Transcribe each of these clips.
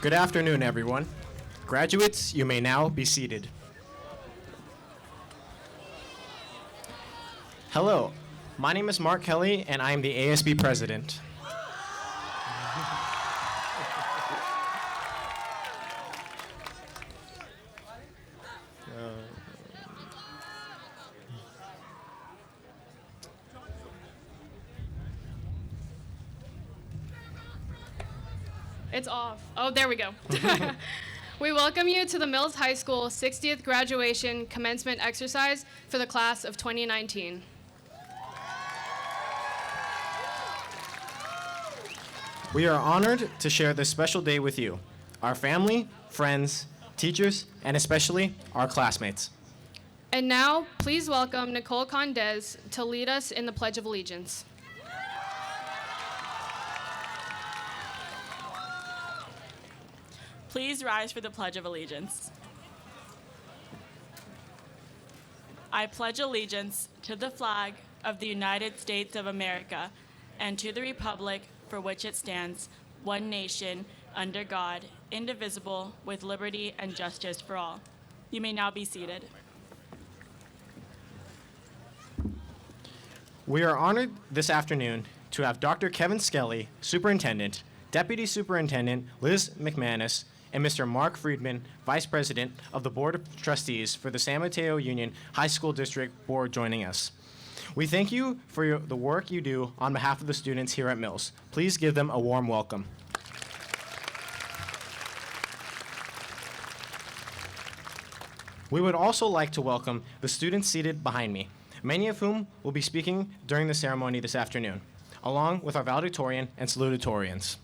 Good afternoon, everyone. Graduates, you may now be seated. Hello, my name is Mark Kelly, and I am the ASB president. It's off. Oh, there we go. We welcome you to the Mills High School 60th graduation commencement exercise for the class of 2019. We are honored to share this special day with you, our family, friends, teachers, and especially our classmates. And now, please welcome Nicole Condez to lead us in the Pledge of Allegiance. Please rise for the Pledge of Allegiance. I pledge allegiance to the flag of the United States of America and to the republic for which it stands, one nation, under God, indivisible, with liberty and justice for all. You may now be seated. We are honored this afternoon to have Dr. Kevin Skelly, Superintendent, Deputy Superintendent Liz McManus, and Mr. Mark Friedman, Vice President of the Board of Trustees for the San Mateo Union High School District Board joining us. We thank you for the work you do on behalf of the students here at Mills. Please give them a warm welcome. We would also like to welcome the students seated behind me, many of whom will be speaking during the ceremony this afternoon, along with our valedictorian and salutatorians.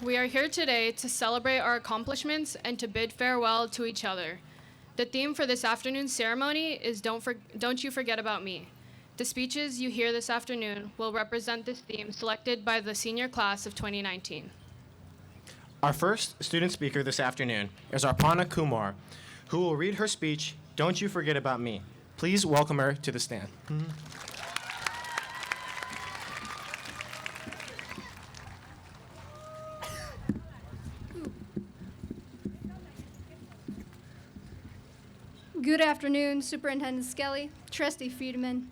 We are here today to celebrate our accomplishments and to bid farewell to each other. The theme for this afternoon's ceremony is Don't You Forget About Me. The speeches you hear this afternoon will represent this theme selected by the senior class of 2019. Our first student speaker this afternoon is Arpana Kumar, who will read her speech, Don't You Forget About Me. Please welcome her to the stand. Good afternoon, Superintendent Skelly, Trustee Friedman,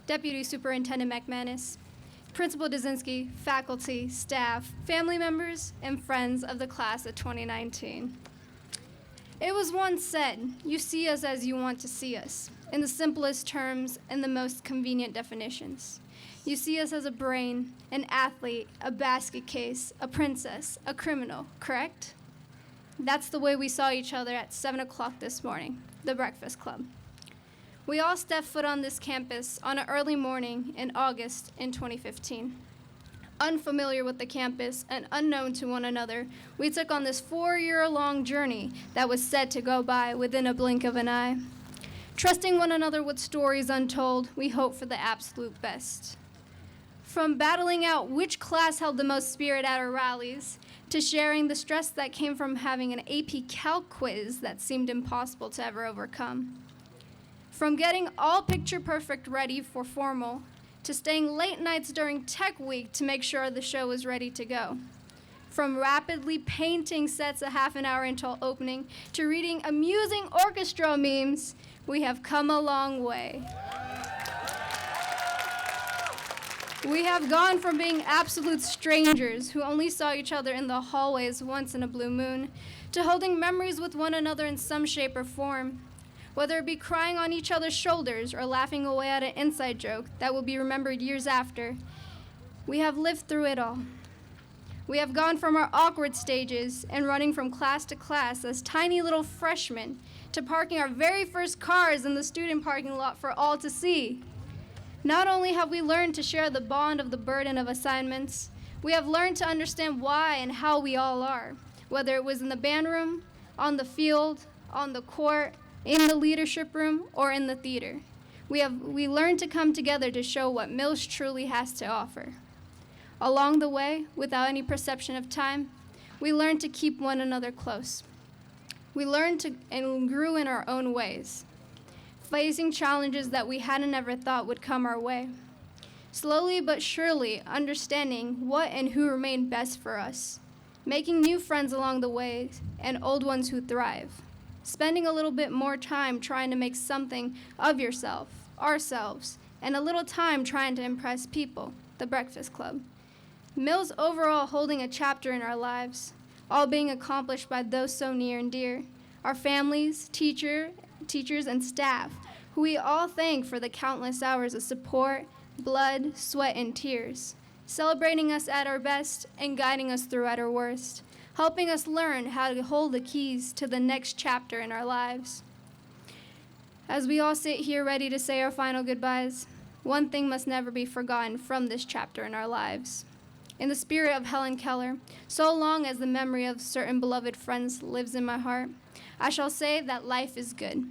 Deputy Superintendent McManus, Principal Dzinski, faculty, staff, family members, and friends of the class of 2019. It was once said, you see us as you want to see us, in the simplest terms and the most convenient definitions. You see us as a brain, an athlete, a basket case, a princess, a criminal, correct? That's the way we saw each other at 7 o'clock this morning, the Breakfast Club. We all stepped foot on this campus on an early morning in August in 2015. Unfamiliar with the campus and unknown to one another, we took on this 4-year-long journey that was said to go by within a blink of an eye. Trusting one another with stories untold, we hope for the absolute best. From battling out which class held the most spirit at our rallies, to sharing the stress that came from having an AP Calc quiz that seemed impossible to ever overcome. From getting all picture perfect ready for formal, to staying late nights during Tech Week to make sure the show was ready to go. From rapidly painting sets a half an hour until opening, to reading amusing orchestra memes, we have come a long way. We have gone from being absolute strangers who only saw each other in the hallways once in a blue moon, to holding memories with one another in some shape or form. Whether it be crying on each other's shoulders or laughing away at an inside joke that will be remembered years after, we have lived through it all. We have gone from our awkward stages and running from class to class as tiny little freshmen to parking our very first cars in the student parking lot for all to see. Not only have we learned to share the bond of the burden of assignments, we have learned to understand why and how we all are, whether it was in the band room, on the field, on the court, in the leadership room, or in the theater. We learned to come together to show what Mills truly has to offer. Along the way, without any perception of time, we learned to keep one another close. We learned to and grew in our own ways, facing challenges that we hadn't ever thought would come our way. slowly but surely understanding what and who remain best for us, making new friends along the way and old ones who thrive, spending a little bit more time trying to make something of yourself, ourselves, and a little time trying to impress people, the Breakfast Club. Mills overall holding a chapter in our lives, all being accomplished by those so near and dear, our families, teachers, and staff, who we all thank for the countless hours of support, blood, sweat, and tears, celebrating us at our best and guiding us through at our worst, helping us learn how to hold the keys to the next chapter in our lives. As we all sit here ready to say our final goodbyes, one thing must never be forgotten from this chapter in our lives. In the spirit of Helen Keller, so long as the memory of certain beloved friends lives in my heart, I shall say that life is good.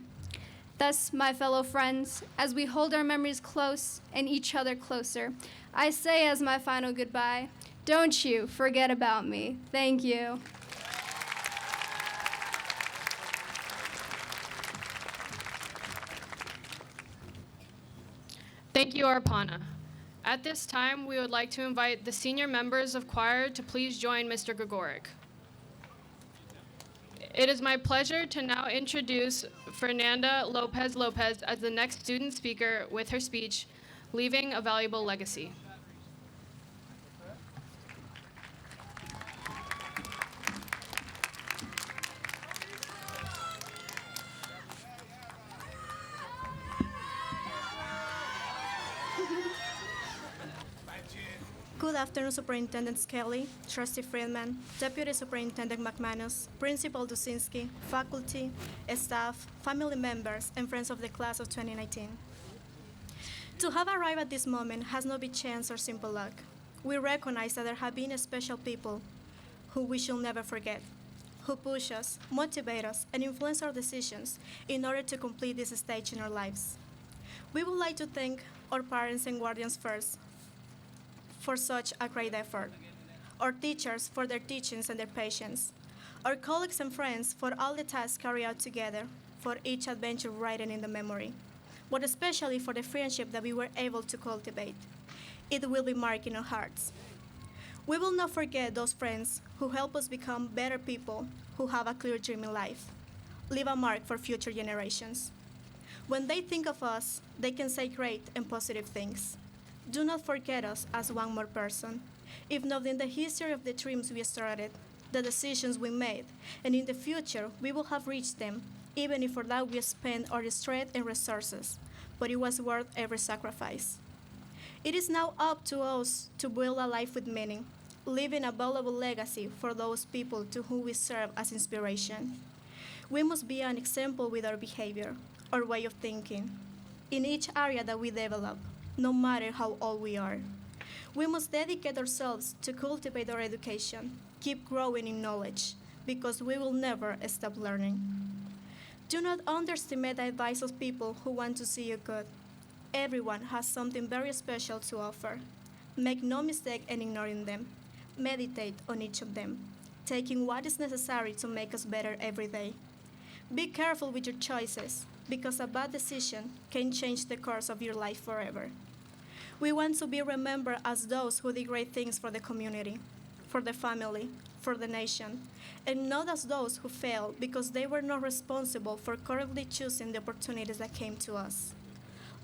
Thus, my fellow friends, as we hold our memories close and each other closer, I say as my final goodbye, don't you forget about me. Thank you. Thank you, Arpana. At this time, we would like to invite the senior members of choir to please join Mr. Gregoric. It is my pleasure to now introduce Fernanda Lopez Lopez as the next student speaker with her speech, Leaving a Valuable Legacy. Good afternoon, Superintendent Skelly, Trustee Friedman, Deputy Superintendent McManus, Principal Dusinski, faculty, staff, family members, and friends of the class of 2019. To have arrived at this moment has not been chance or simple luck. We recognize that there have been special people who we shall never forget, who push us, motivate us, and influence our decisions in order to complete this stage in our lives. We would like to thank our parents and guardians first for such a great effort, our teachers for their teachings and their patience, our colleagues and friends for all the tasks carried out together, for each adventure written in the memory, but especially for the friendship that we were able to cultivate. It will be marked in our hearts. We will not forget those friends who help us become better people who have a clear dream in life, leave a mark for future generations. When they think of us, they can say great and positive things. Do not forget us as one more person. If not in the history of the dreams we started, the decisions we made, and in the future we will have reached them, even if for that we spent our strength and resources, but it was worth every sacrifice. It is now up to us to build a life with meaning, leaving a valuable legacy for those people to whom we serve as inspiration. We must be an example with our behavior, our way of thinking, in each area that we develop, no matter how old we are. We must dedicate ourselves to cultivate our education, keep growing in knowledge, because we will never stop learning. Do not underestimate the advice of people who want to see you good. Everyone has something very special to offer. Make no mistake in ignoring them. Meditate on each of them, taking what is necessary to make us better every day. Be careful with your choices, because a bad decision can change the course of your life forever. We want to be remembered as those who did great things for the community, for the family, for the nation, and not as those who failed because they were not responsible for correctly choosing the opportunities that came to us.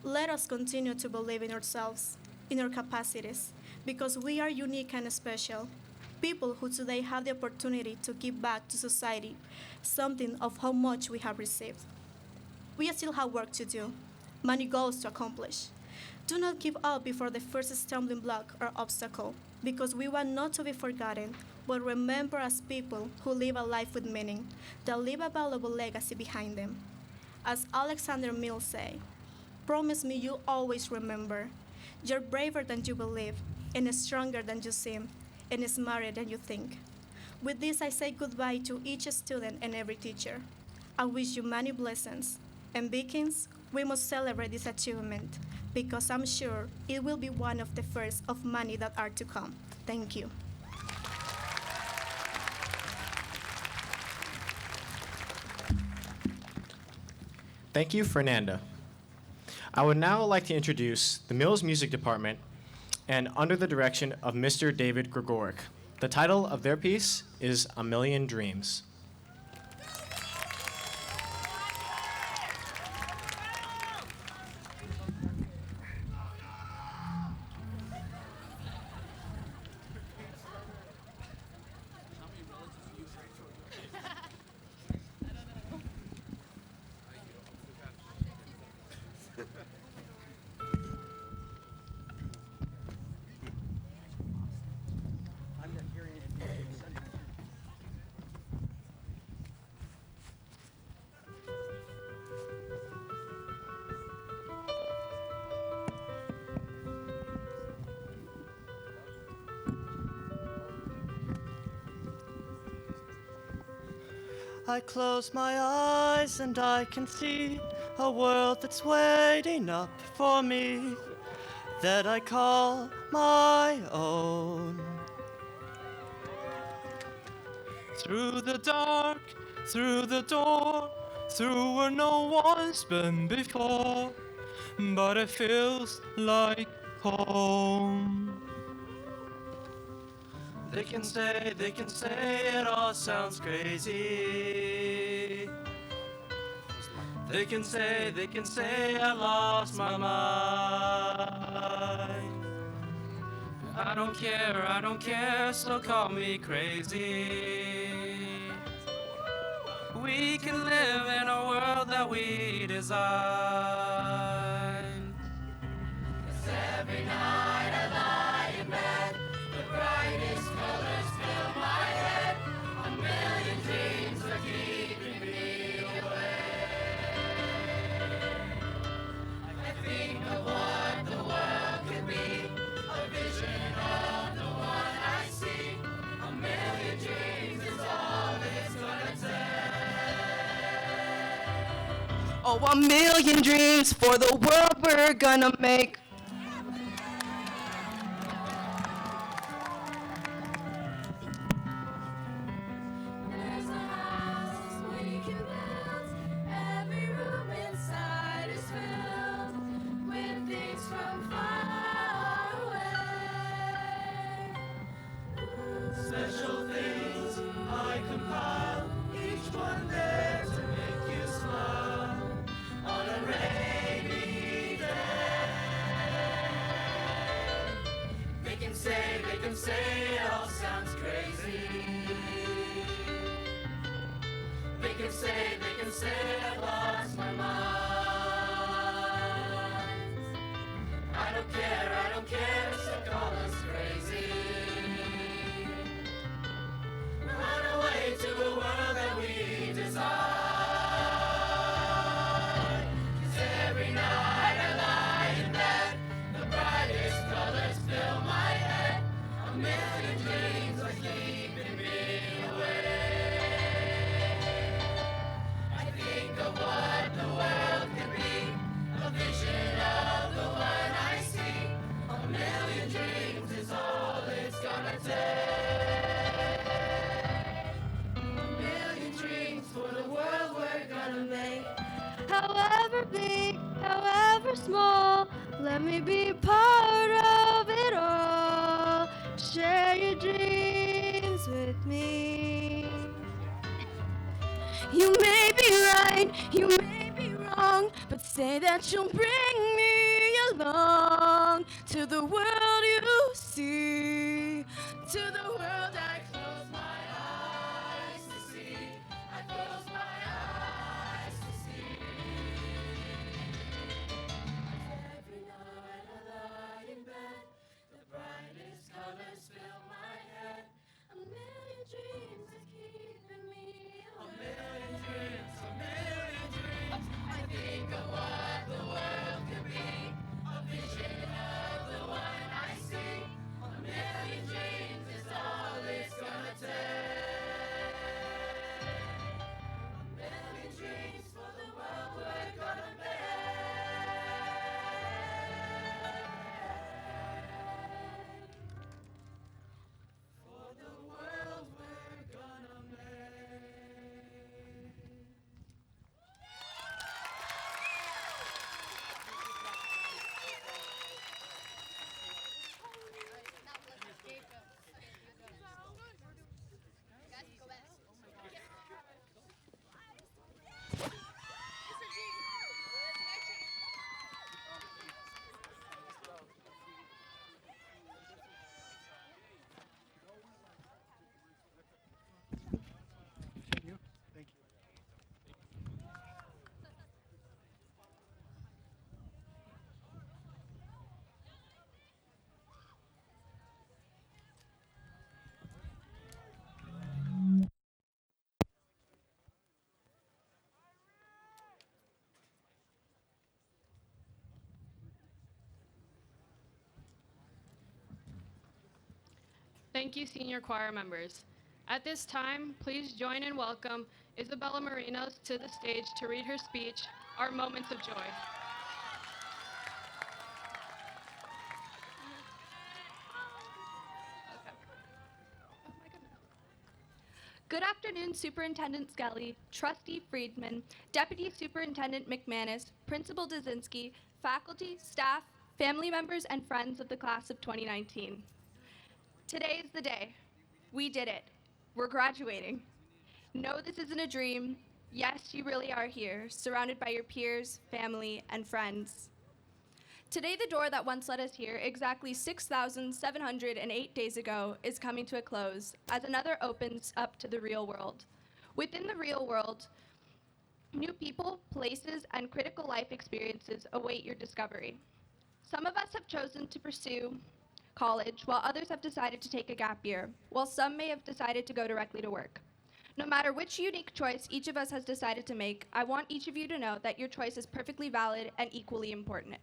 Let us continue to believe in ourselves, in our capacities, because we are unique and special, people who today have the opportunity to give back to society something of how much we have received. We still have work to do, many goals to accomplish. Do not give up before the first stumbling block or obstacle, because we want not to be forgotten, but remember as people who live a life with meaning, that leave a valuable legacy behind them. As Alexander Mills said, promise me you'll always remember. You're braver than you believe, and stronger than you seem, and smarter than you think. With this, I say goodbye to each student and every teacher. I wish you many blessings. And Vikings, we must celebrate this achievement, because I'm sure it will be one of the first of many that are to come. Thank you. Thank you, Fernanda. I would now like to introduce the Mills Music Department and under the direction of Mr. David Gregoric. The title of their piece is A Million Dreams. I close my eyes and I can see a world that's waiting up for me that I call my own. Through the dark, through the door, through where no one's been before, but it feels like home. They can say it all sounds crazy. They can say I lost my mind. I don't care, so call me crazy. We can live in a world that we design. 'Cause every night I lie in bed, the brightest colors fill my head. A million dreams are keeping me awake. I think of what the world could be, a vision of the one I see. A million dreams is all it's gonna take. Oh, a million dreams for the world we're gonna make. There's a house we can build. Every room inside is filled with things from far away. Special things I compile, each one there to make you smile on a rainy day. They can say it all sounds crazy. They can say I lost my mind. I don't care, so call us crazy. Run away to a world that we design. 'Cause every night I lie in bed, the brightest colors fill my head. A million dreams are keeping me awake. I think of what the world could be, a vision of the one I see. A million dreams is all it's gonna take. A million dreams for the world we're gonna make. However big, however small, let me be part of it all. Share your dreams with me. You may be right, you may be wrong, but say that you'll bring me along to the world you see, to the world I close my eyes to see. I close my eyes to see. Every night I lie in bed, the brightest colors fill my head. A million dreams are keeping me awake. I think of what the world could be, a vision of the one I see. A million dreams is all it's Thank you, senior choir members. At this time, please join and welcome Isabella Marinos to the stage to read her speech, Our Moments of Joy. Good afternoon, Superintendent Skelly, Trustee Friedman, Deputy Superintendent McManus, Principal Dzinski, faculty, staff, family members, and friends of the class of 2019. Today is the day. We did it. We're graduating. No, this isn't a dream. Yes, you really are here, surrounded by your peers, family, and friends. Today, the door that once led us here exactly 6,708 days ago is coming to a close as another opens up to the real world. Within the real world, new people, places, and critical life experiences await your discovery. Some of us have chosen to pursue college, while others have decided to take a gap year, while some may have decided to go directly to work. No matter which unique choice each of us has decided to make, I want each of you to know that your choice is perfectly valid and equally important.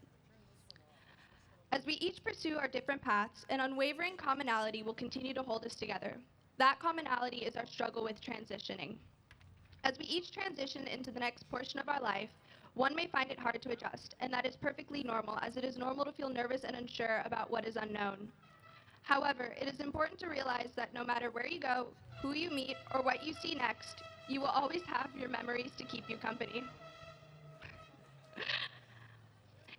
As we each pursue our different paths, an unwavering commonality will continue to hold us together. That commonality is our struggle with transitioning. As we each transition into the next portion of our life, one may find it hard to adjust, and that is perfectly normal, as it is normal to feel nervous and unsure about what is unknown. However, it is important to realize that no matter where you go, who you meet, or what you see next, you will always have your memories to keep you company.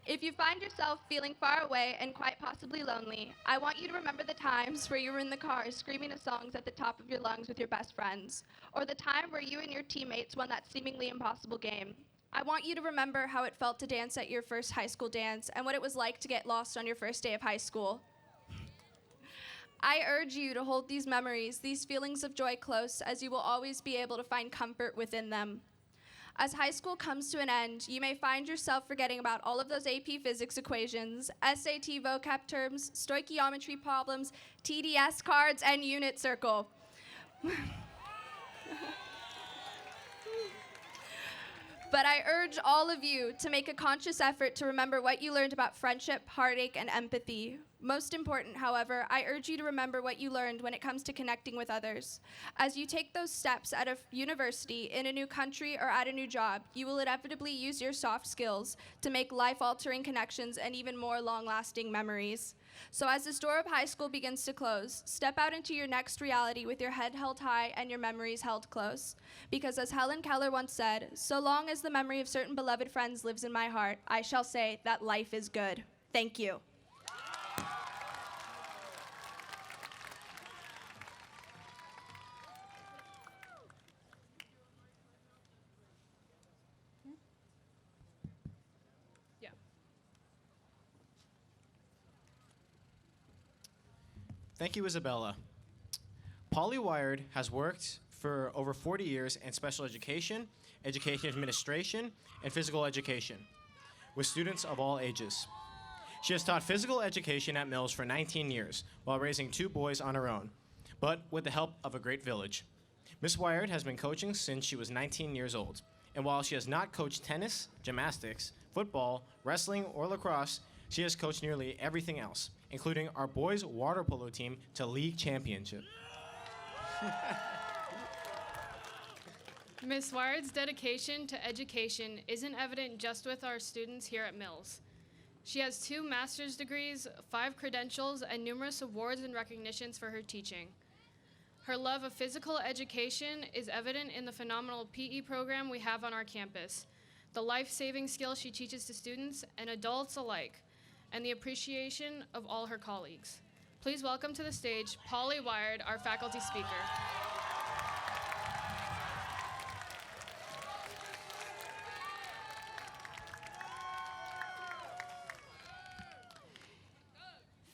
If you find yourself feeling far away and quite possibly lonely, I want you to remember the times where you were in the car screaming the songs at the top of your lungs with your best friends, or the time where you and your teammates won that seemingly impossible game. I want you to remember how it felt to dance at your first high school dance and what it was like to get lost on your first day of high school. I urge you to hold these memories, these feelings of joy close, as you will always be able to find comfort within them. As high school comes to an end, you may find yourself forgetting about all of those AP physics equations, SAT vocab terms, stoichiometry problems, TDS cards, and unit circle. But I urge all of you to make a conscious effort to remember what you learned about friendship, heartache, and empathy. Most important, however, I urge you to remember what you learned when it comes to connecting with others. As you take those steps at a university, in a new country, or at a new job, you will inevitably use your soft skills to make life-altering connections and even more long-lasting memories. So as this door of high school begins to close, step out into your next reality with your head held high and your memories held close. Because as Helen Keller once said, so long as the memory of certain beloved friends lives in my heart, I shall say that life is good. Thank you. Thank you, Isabella. Polly Wired has worked for over 40 years in special education, education administration, and physical education with students of all ages. She has taught physical education at Mills for 19 years while raising 2 boys on her own, but with the help of a great village. Miss Wired has been coaching since she was 19 years old, and while she has not coached tennis, gymnastics, football, wrestling, or lacrosse, she has coached nearly everything else, including our boys' water polo team to league championship. Ms. Wired's dedication to education isn't evident just with our students here at Mills. She has 2 master's degrees, 5 credentials, and numerous awards and recognitions for her teaching. Her love of physical education is evident in the phenomenal PE program we have on our campus, the life-saving skills she teaches to students and adults alike, and the appreciation of all her colleagues. Please welcome to the stage Polly Wired, our faculty speaker.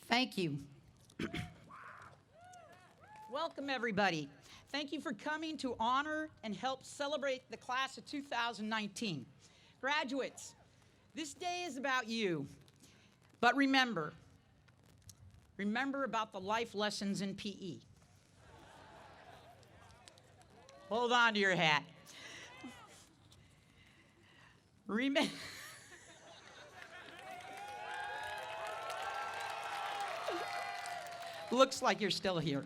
Thank you. Welcome, everybody. Thank you for coming to honor and help celebrate the class of 2019. Graduates, this day is about you. But remember about the life lessons in PE. Hold on to your hat. Looks like you're still here.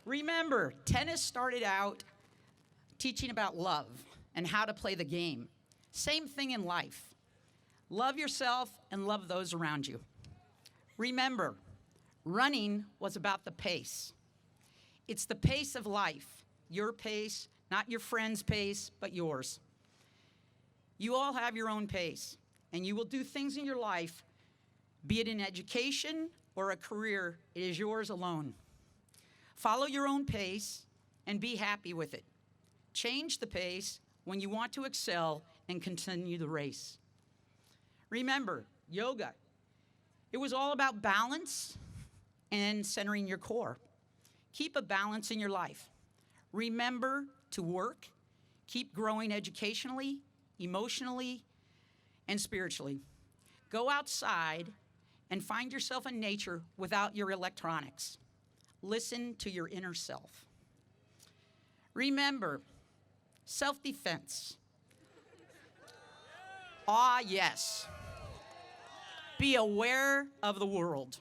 Remember, tennis started out teaching about love and how to play the game. Same thing in life. Love yourself and love those around you. Remember, running was about the pace. It's the pace of life, your pace, not your friend's pace, but yours. You all have your own pace, and you will do things in your life, be it in education or a career, it is yours alone. Follow your own pace and be happy with it. Change the pace when you want to excel and continue the race. Remember, yoga, it was all about balance and centering your core. Keep a balance in your life. Remember to work, keep growing educationally, emotionally, and spiritually. Go outside and find yourself in nature without your electronics. Listen to your inner self. Remember, self-defense. Ah, yes. Be aware of the world.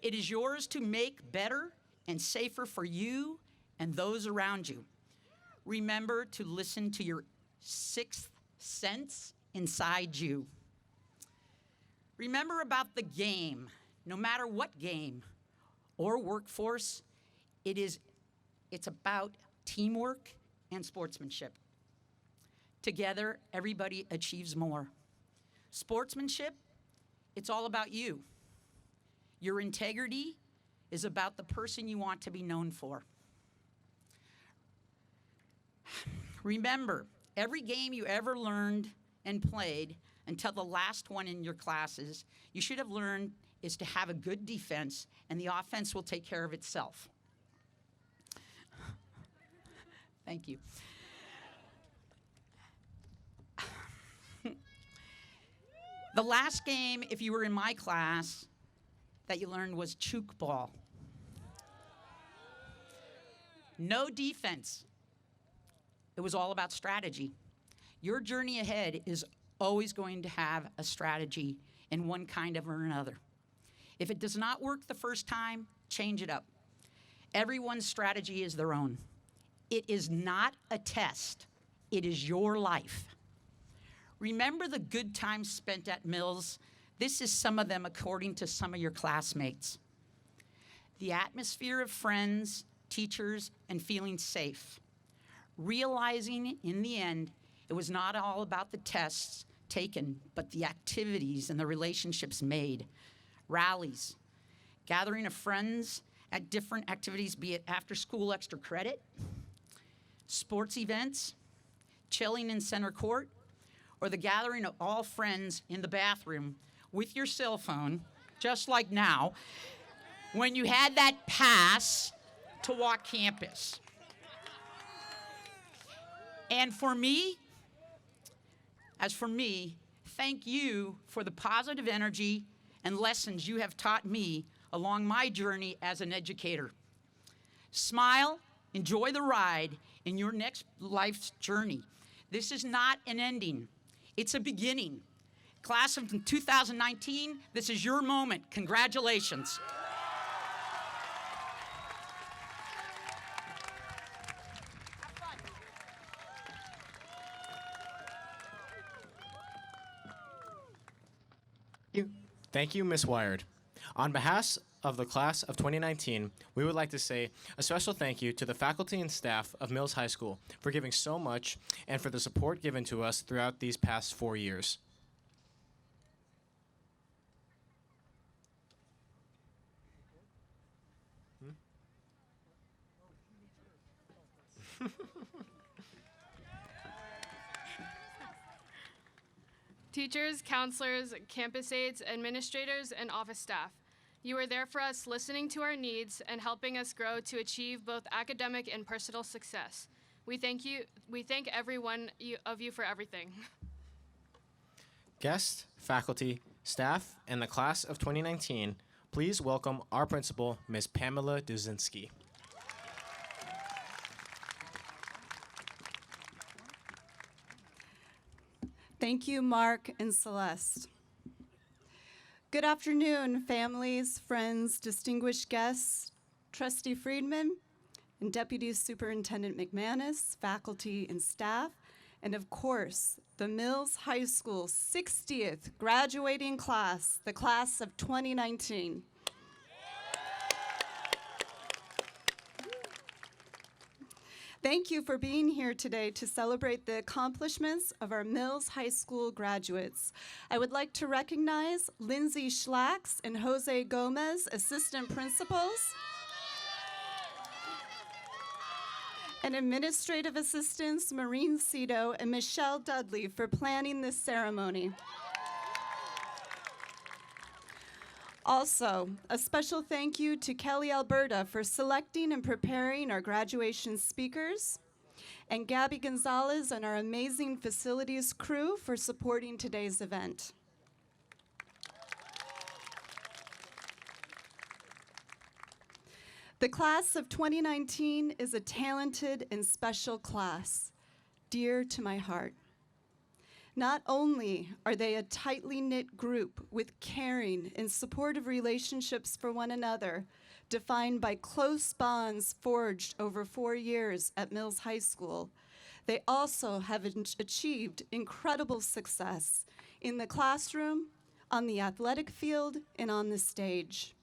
It is yours to make better and safer for you and those around you. Remember to listen to your sixth sense inside you. Remember about the game. No matter what game or workforce, it's about teamwork and sportsmanship. Together, everybody achieves more. Sportsmanship, it's all about you. Your integrity is about the person you want to be known for. Remember, every game you ever learned and played until the last one in your classes, you should have learned is to have a good defense, and the offense will take care of itself. Thank you. The last game, if you were in my class, that you learned was chook ball. No defense. It was all about strategy. Your journey ahead is always going to have a strategy in one kind of or another. If it does not work the first time, change it up. Everyone's strategy is their own. It is not a test. It is your life. Remember the good times spent at Mills? This is some of them according to some of your classmates. The atmosphere of friends, teachers, and feeling safe. Realizing in the end, it was not all about the tests taken, but the activities and the relationships made. Rallies, gathering of friends at different activities, be it after school extra credit, sports events, chilling in center court, or the gathering of all friends in the bathroom with your cell phone, just like now, when you had that pass to walk campus. And for me, thank you for the positive energy and lessons you have taught me along my journey as an educator. Smile, enjoy the ride in your next life's journey. This is not an ending, it's a beginning. Class of 2019, this is your moment. Congratulations. Thank you, Ms. Wired. On behalf of the class of 2019, we would like to say a special thank you to the faculty and staff of Mills High School for giving so much and for the support given to us throughout these past 4 years. Teachers, counselors, campus aides, administrators, and office staff, you are there for us, listening to our needs and helping us grow to achieve both academic and personal success. We thank you. We thank every one of you for everything. Guests, faculty, staff, and the class of 2019, please welcome our principal, Ms. Pamela Duzinski. Thank you, Mark and Celeste. Good afternoon, families, friends, distinguished guests, Trustee Friedman, and Deputy Superintendent McManus, faculty and staff, and of course, the Mills High School 60th graduating class, the class of 2019. Thank you for being here today to celebrate the accomplishments of our Mills High School graduates. I would like to recognize Lindsay Schlacks and Jose Gomez, assistant principals, and administrative assistants Maureen Cito and Michelle Dudley for planning this ceremony. Also, a special thank you to Kelly Alberta for selecting and preparing our graduation speakers, and Gabby Gonzalez and our amazing facilities crew for supporting today's event. The class of 2019 is a talented and special class, dear to my heart. Not only are they a tightly knit group with caring and supportive relationships for one another, defined by close bonds forged over 4 years at Mills High School, they also have achieved incredible success in the classroom, on the athletic field, and on the stage.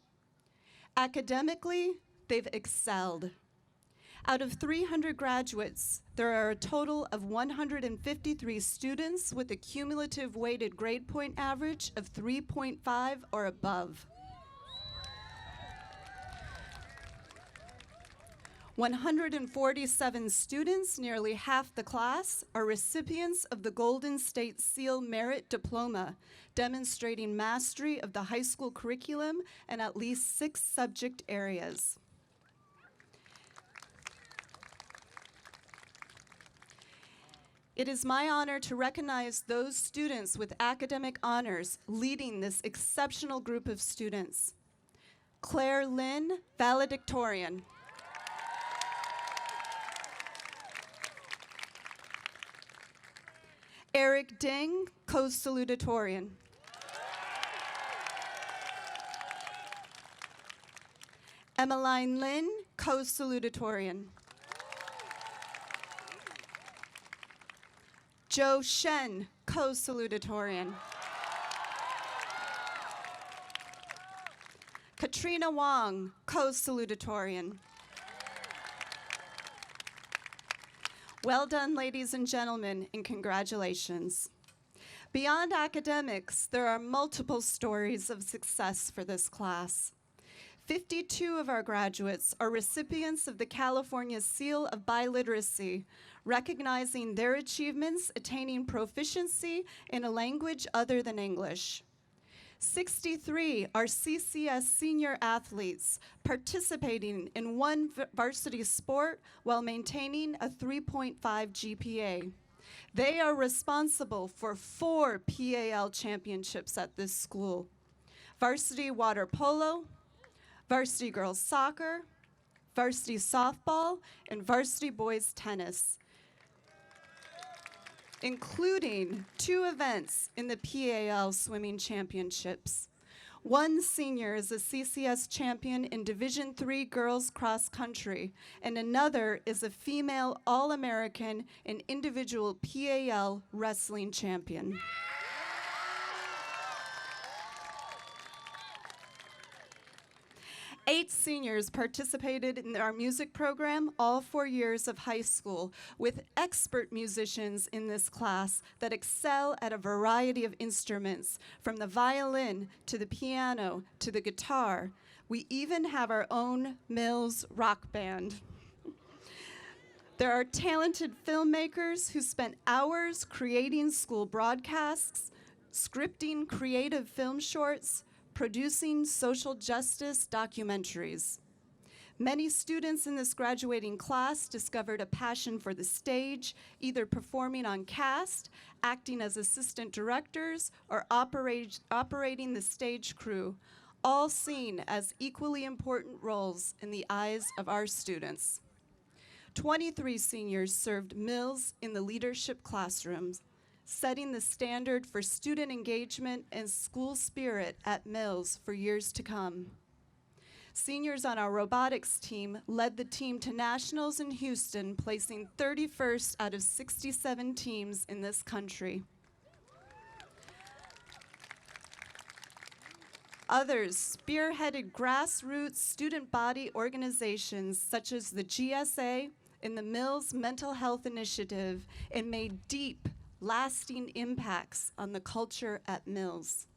Academically, they've excelled. Out of 300 graduates, there are a total of 153 students with a cumulative weighted grade point average of 3.5 or above. 147 students, nearly half the class, are recipients of the Golden State Seal Merit Diploma, demonstrating mastery of the high school curriculum in at least 6 subject areas. It is my honor to recognize those students with academic honors leading this exceptional group of students. Claire Lynn, valedictorian. Eric Ding, co-salutatorian. Emmeline Lynn, co-salutatorian. Joe Shen, co-salutatorian. Katrina Wong, co-salutatorian. Well done, ladies and gentlemen, and congratulations. Beyond academics, there are multiple stories of success for this class. 52 of our graduates are recipients of the California Seal of Biliteracy, recognizing their achievements attaining proficiency in a language other than English. 63 are CCS senior athletes participating in one varsity sport while maintaining a 3.5 GPA. They are responsible for 4 PAL championships at this school: varsity water polo, varsity girls soccer, varsity softball, and varsity boys tennis, including 2 events in the PAL swimming championships. One senior is a CCS champion in Division III girls cross country, and another is a female All-American and individual PAL wrestling champion. Eight seniors participated in our music program all 4 years of high school, with expert musicians in this class that excel at a variety of instruments, from the violin to the piano to the guitar. We even have our own Mills rock band. There are talented filmmakers who spent hours creating school broadcasts, scripting creative film shorts, producing social justice documentaries. Many students in this graduating class discovered a passion for the stage, either performing on cast, acting as assistant directors, or operating the stage crew, all seen as equally important roles in the eyes of our students. 23 seniors served Mills in the leadership classrooms. setting the standard for student engagement and school spirit at Mills for years to come. Seniors on our robotics team led the team to nationals in Houston, placing 31st out of 67 teams in this country. Others spearheaded grassroots student body organizations such as the GSA and the Mills Mental Health Initiative and made deep, lasting impacts on the culture at Mills.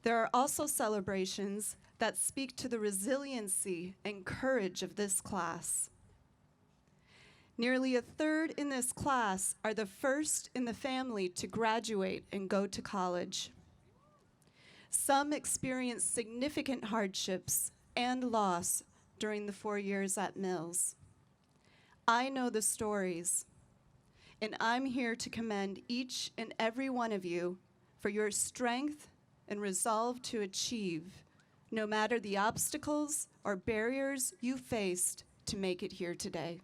There are also celebrations that speak to the resiliency and courage of this class. Nearly a third in this class are the first in the family to graduate and go to college. Some experience significant hardships and loss during the 4 years at Mills. I know the stories, and I'm here to commend each and every one of you for your strength and resolve to achieve, no matter the obstacles or barriers you faced to make it here today.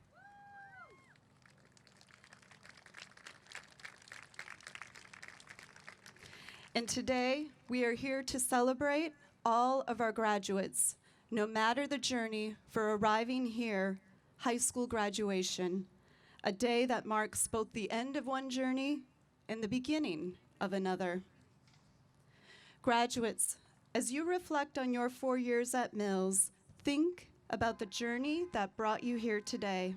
And today, we are here to celebrate all of our graduates, no matter the journey for arriving here, high school graduation, a day that marks both the end of one journey and the beginning of another. Graduates, as you reflect on your 4 years at Mills, think about the journey that brought you here today.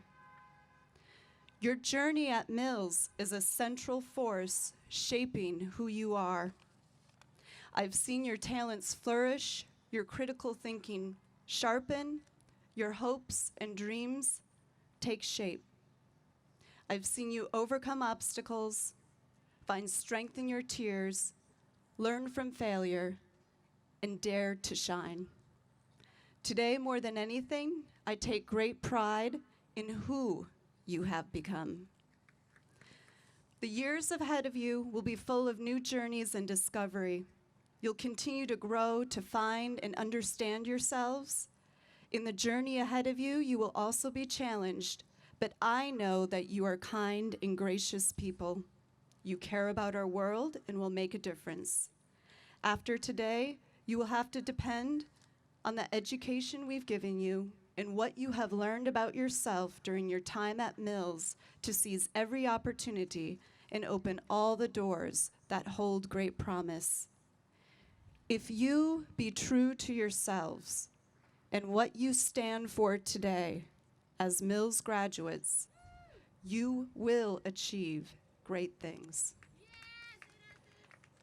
Your journey at Mills is a central force shaping who you are. I've seen your talents flourish, your critical thinking sharpen, your hopes and dreams take shape. I've seen you overcome obstacles, find strength in your tears, learn from failure, and dare to shine. Today, more than anything, I take great pride in who you have become. The years ahead of you will be full of new journeys and discovery. You'll continue to grow, to find and understand yourselves. In the journey ahead of you, you will also be challenged, but I know that you are kind and gracious people. You care about our world and will make a difference. After today, you will have to depend on the education we've given you and what you have learned about yourself during your time at Mills to seize every opportunity and open all the doors that hold great promise. If you be true to yourselves and what you stand for today as Mills graduates, you will achieve great things.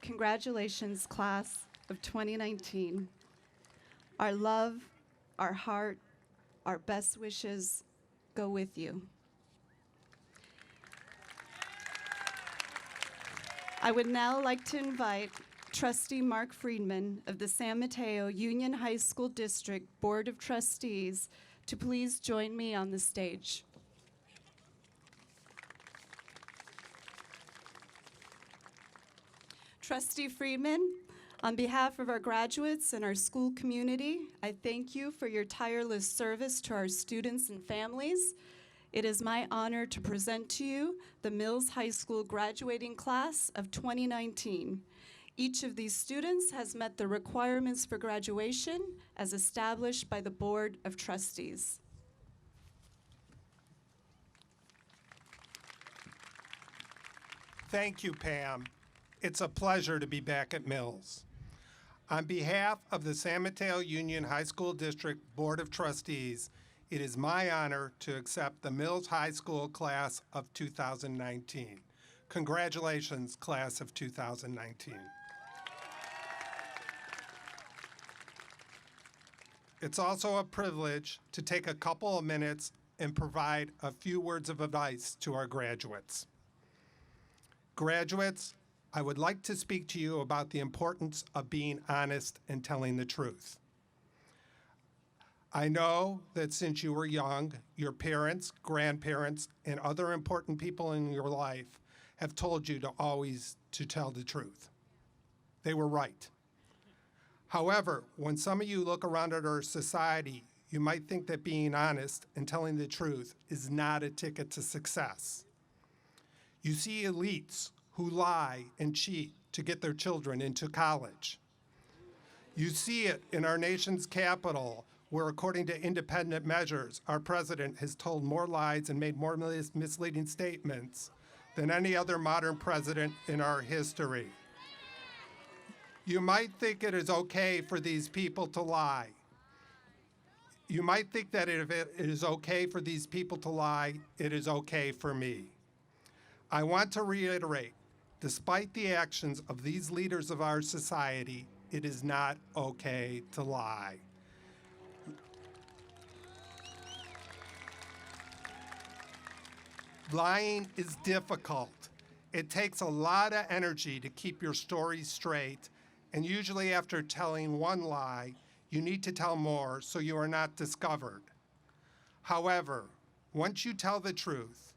Congratulations, class of 2019. Our love, our heart, our best wishes go with you. I would now like to invite Trustee Mark Friedman of the San Mateo Union High School District Board of Trustees to please join me on the stage. Trustee Friedman, on behalf of our graduates and our school community, I thank you for your tireless service to our students and families. It is my honor to present to you the Mills High School graduating class of 2019. Each of these students has met the requirements for graduation as established by the Board of Trustees. Thank you, Pam. It's a pleasure to be back at Mills. On behalf of the San Mateo Union High School District Board of Trustees, it is my honor to accept the Mills High School class of 2019. Congratulations, class of 2019. It's also a privilege to take a couple of minutes and provide a few words of advice to our graduates. Graduates, I would like to speak to you about the importance of being honest and telling the truth. I know that since you were young, your parents, grandparents, and other important people in your life have told you to always to tell the truth. They were right. However, when some of you look around at our society, you might think that being honest and telling the truth is not a ticket to success. You see elites who lie and cheat to get their children into college. You see it in our nation's capital, where according to independent measures, our president has told more lies and made more misleading statements than any other modern president in our history. You might think it is okay for these people to lie. You might think that if it is okay for these people to lie, it is okay for me. I want to reiterate, despite the actions of these leaders of our society, it is not okay to lie. Lying is difficult. It takes a lot of energy to keep your story straight, and usually after telling one lie, you need to tell more so you are not discovered. However, once you tell the truth,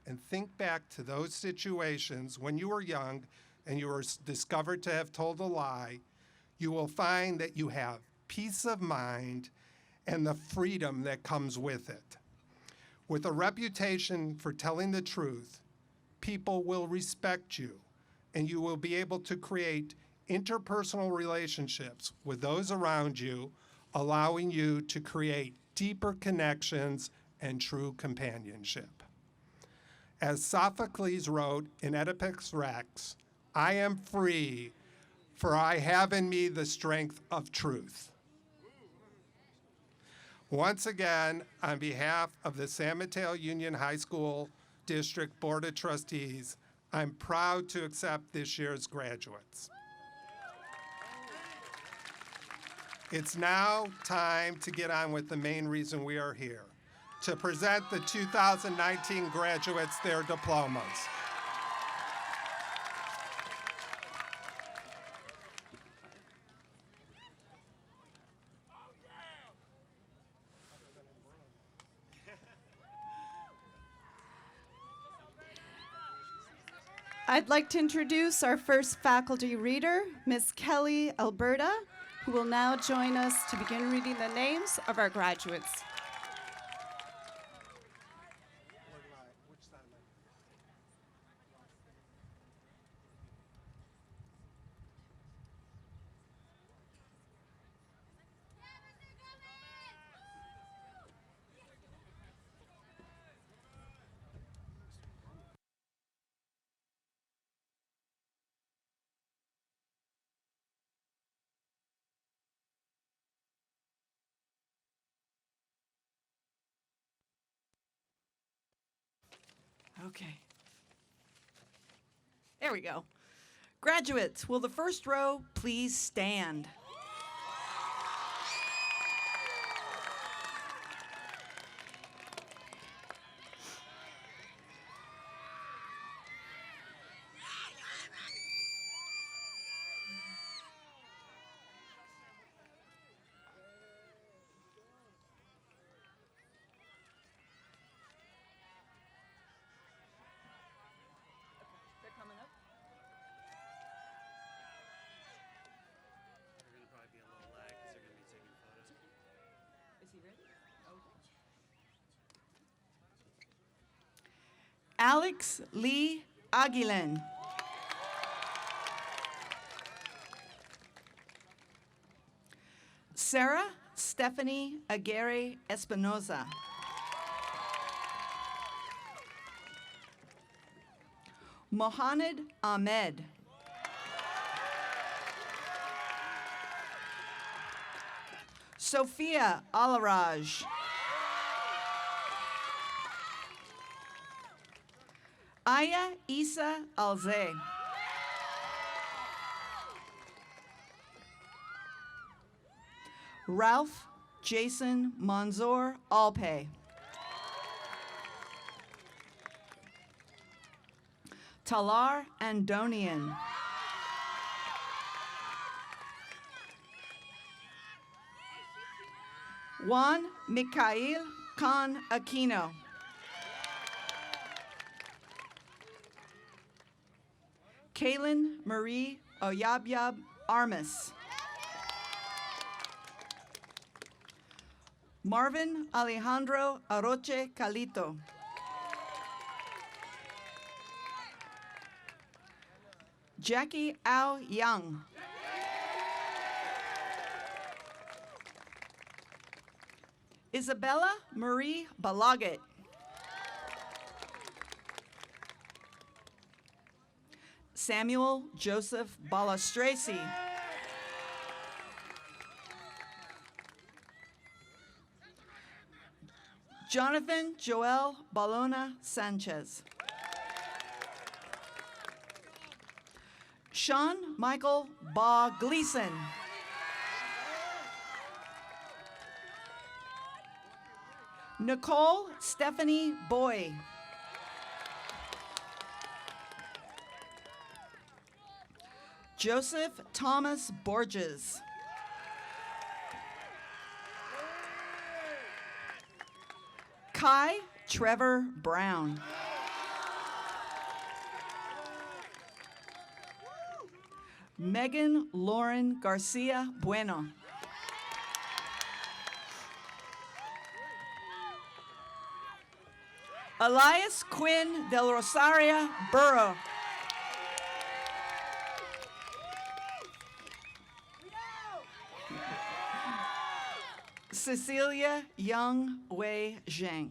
and think back to those situations when you were young and you were discovered to have told a lie, you will find that you have peace of mind and the freedom that comes with it. With a reputation for telling the truth, people will respect you, and you will be able to create interpersonal relationships with those around you, allowing you to create deeper connections and true companionship. As Sophocles wrote in Oedipus Rex, I am free, for I have in me the strength of truth. Once again, on behalf of the San Mateo Union High School District Board of Trustees, I'm proud to accept this year's graduates. It's now time to get on with the main reason we are here, to present the 2019 graduates their diplomas. I'd like to introduce our first faculty reader, Ms. Kelly Alberta, who will now join us to begin reading the names of our graduates. Okay. There we go. Graduates, will the first row please stand? Alex Lee Aguilan. Sarah Stephanie Aguirre Espinoza. Mohamed Ahmed. Sophia Alaraj. Aya Isa Alze. Ralph Jason Manzor Alpay. Talar Andonian. Juan Mikhail Khan Aquino. Kaylin Marie Oyabyab Armas. Marvin Alejandro Aroche Calito. Jackie Ao Young. Isabella Marie Balaget. Samuel Joseph Balastresi. Jonathan Joel Balona Sanchez. Sean Michael Baugh Gleason. Nicole Stephanie Boy. Joseph Thomas Borges. Kai Trevor Brown. Megan Lauren Garcia Bueno. Elias Quinn del Rosario Burrow. Cecilia Young Wei Zhang.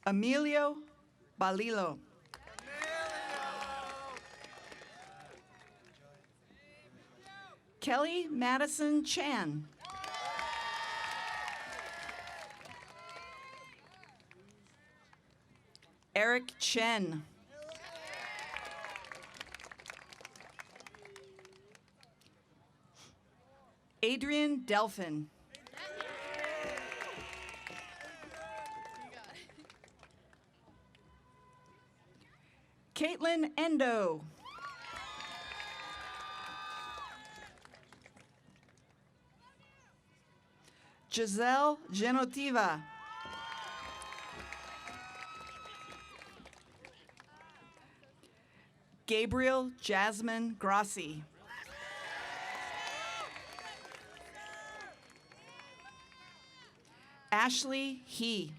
Emilio Balilo. Kelly Madison Chan. Eric Chen. Adrian Delphin. Caitlin Endo. Giselle Genotiva. Gabriel Jasmine Grassi. Ashley He.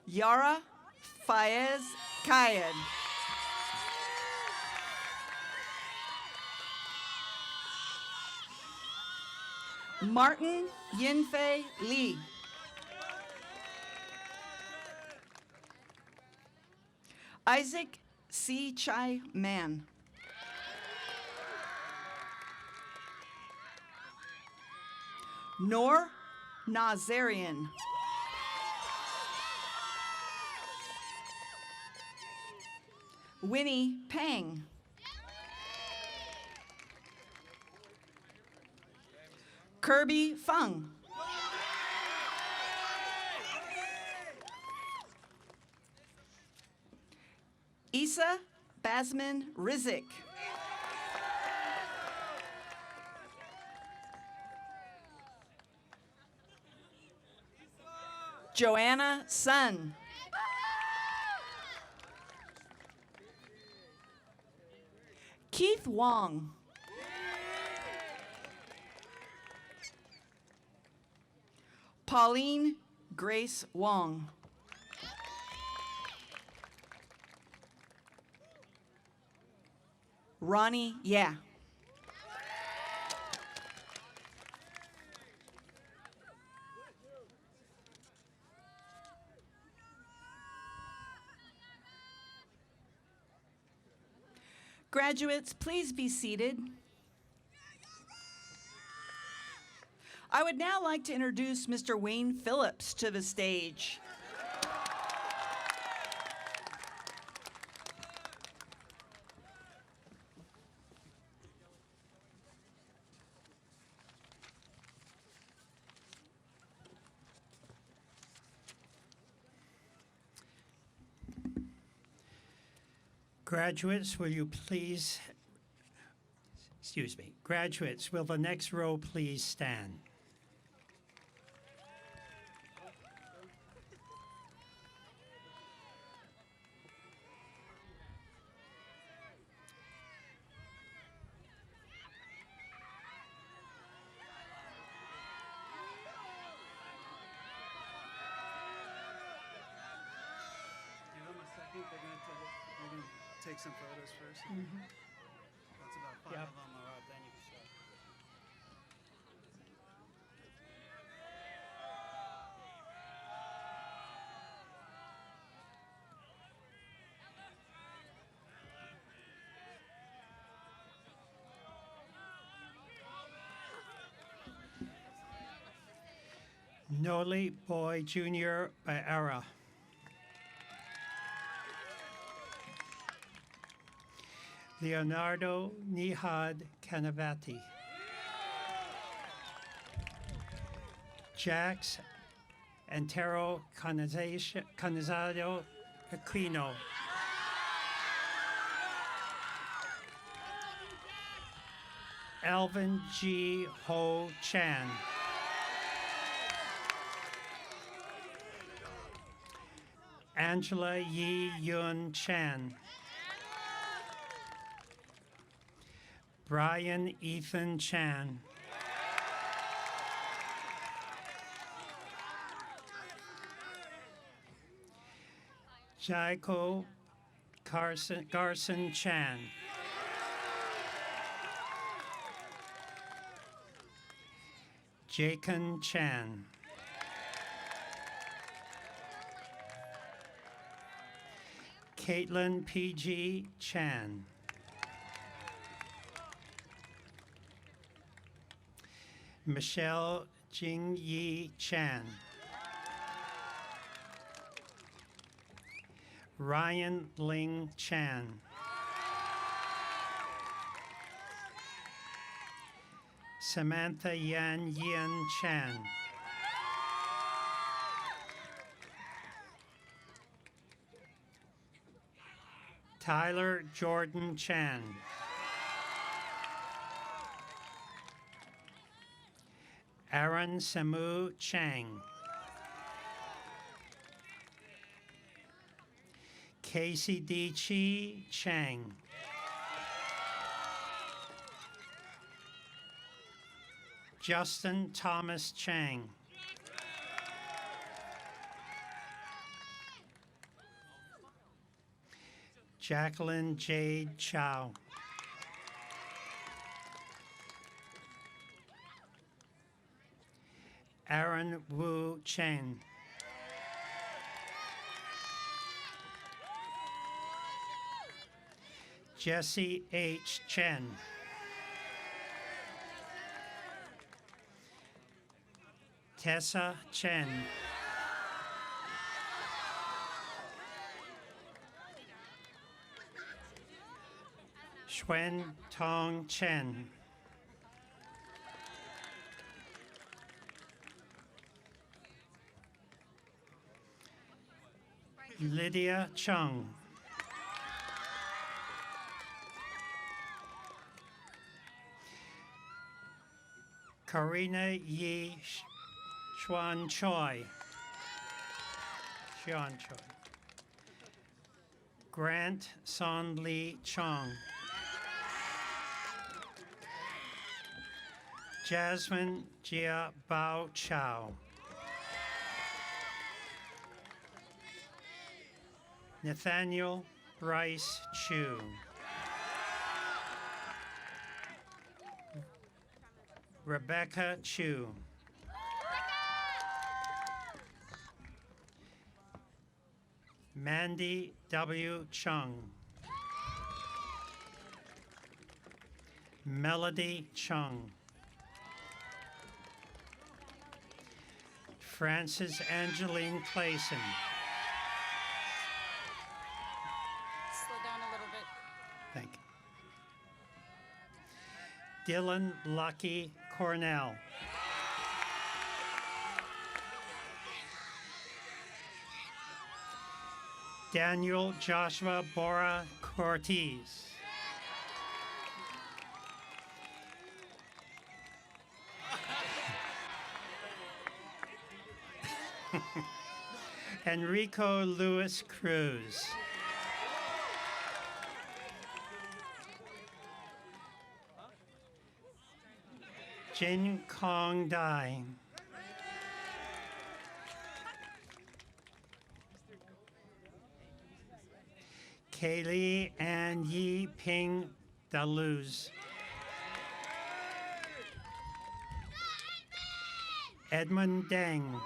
Yara Fayez Kayed. Martin Yinfei Lee. Isaac C. Chai Man. Noor Nazarian. Winnie Pang. Kirby Fung. Isa Basman Rizik. Joanna Sun. Keith Wong. Pauline Grace Wong. Ronnie Yeah. Graduates, please be seated. I would now like to introduce Mr. Wayne Phillips to the stage. Graduates, will you please, graduates, will the next row please stand? can take some photos first. Once about five Yep. of them are up, then you can start. Noli Boy Jr. by Era. Leonardo Nihad Canavati. Jax Antero Canizado Aquino. Alvin G. Ho Chan. Angela Yi Yun Chan. Brian Ethan Chan. Jaiko Garson Chan. Jaken Chan. Caitlin P.G. Chan. Michelle Jing Yi Chan. Ryan Ling Chan. Samantha Yan Yin Chan. Tyler Jordan Chan. Aaron Samu Chang. Casey D. Chi Chang. Justin Thomas Chang. Jacqueline Jade Chow. Aaron Wu Chen. Jesse H. Chen. Tessa Chen. Xuan Tong Chen. Lydia Chung. Karina Yi Xuan Choi. Xuan Choi. Grant Son Lee Chong. Jasmine Jia Bao Chow. Nathaniel Bryce Chu. Rebecca Chu. Mandy W. Chung. Melody Chung. Frances Angeline Clayson. Slow down a little bit. Thank you. Dylan Lucky Cornell. Daniel Joshua Bora Cortez. Enrico Luis Cruz. Jin Kong Dai. Kaylee Ann Yi Ping Daluz. Edmund Deng.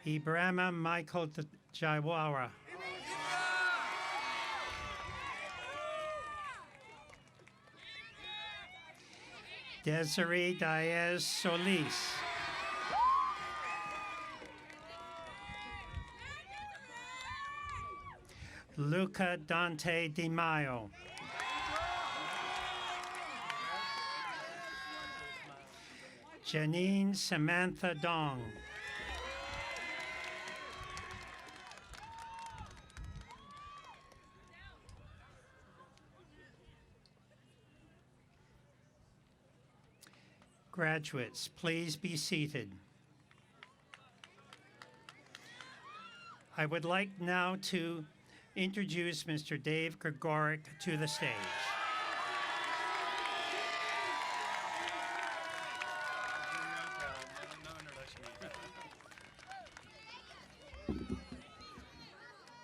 Ibrahima Michael Jaiwara. Desiree Diaz Solis. Luca Dante Di Maio. Janine Samantha Dong. Graduates, please be seated. I would like now to introduce Mr. Dave Gregoric to the stage.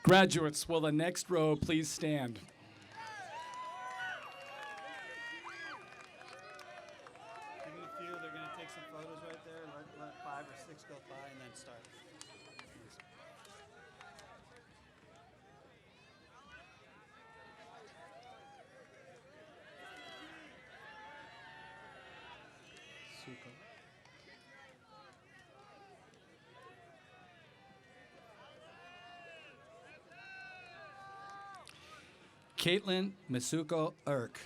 Graduates, will the next row please stand? Give them a few. They're going to take some photos right there. Let 5 or 6 go by and then start. Super. Caitlin Misuko Irk.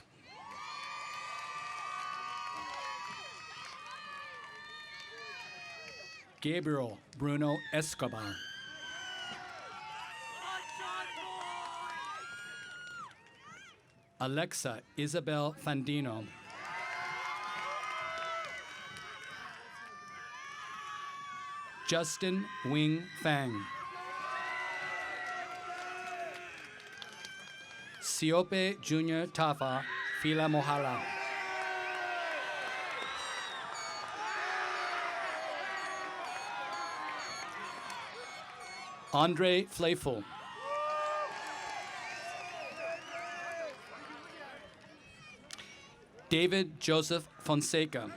Gabriel Bruno Escobar. Alexa Isabel Fandino. Justin Wing Fang. Siope Junior Tafa Fila Mohala. Andre Flayful. David Joseph Fonseca.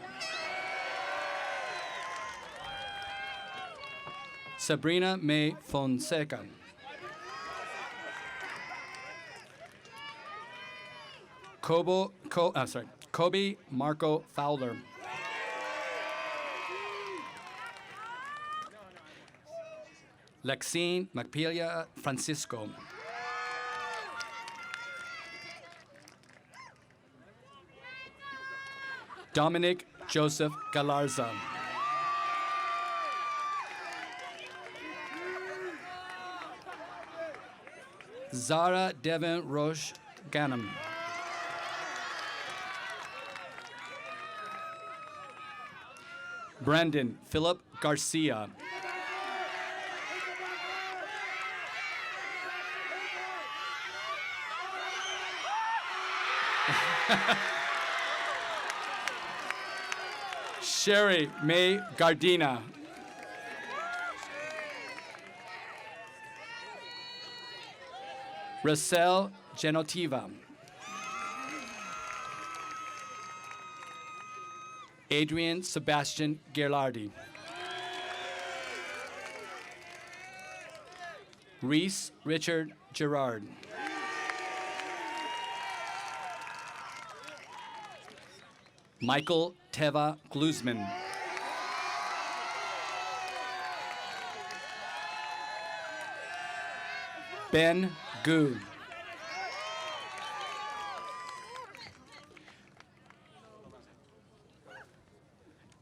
Sabrina May Fonseca. Kobe Marco Fowler. Lexine Macpilia Francisco. Dominic Joseph Galarza. Zara Devin Roche Ganem. Brandon Philip Garcia. Sherry May Gardina. Rosel Genotiva. Adrian Sebastian Gerlardi. Reese Richard Gerard. Michael Teva Glusman. Ben Gu.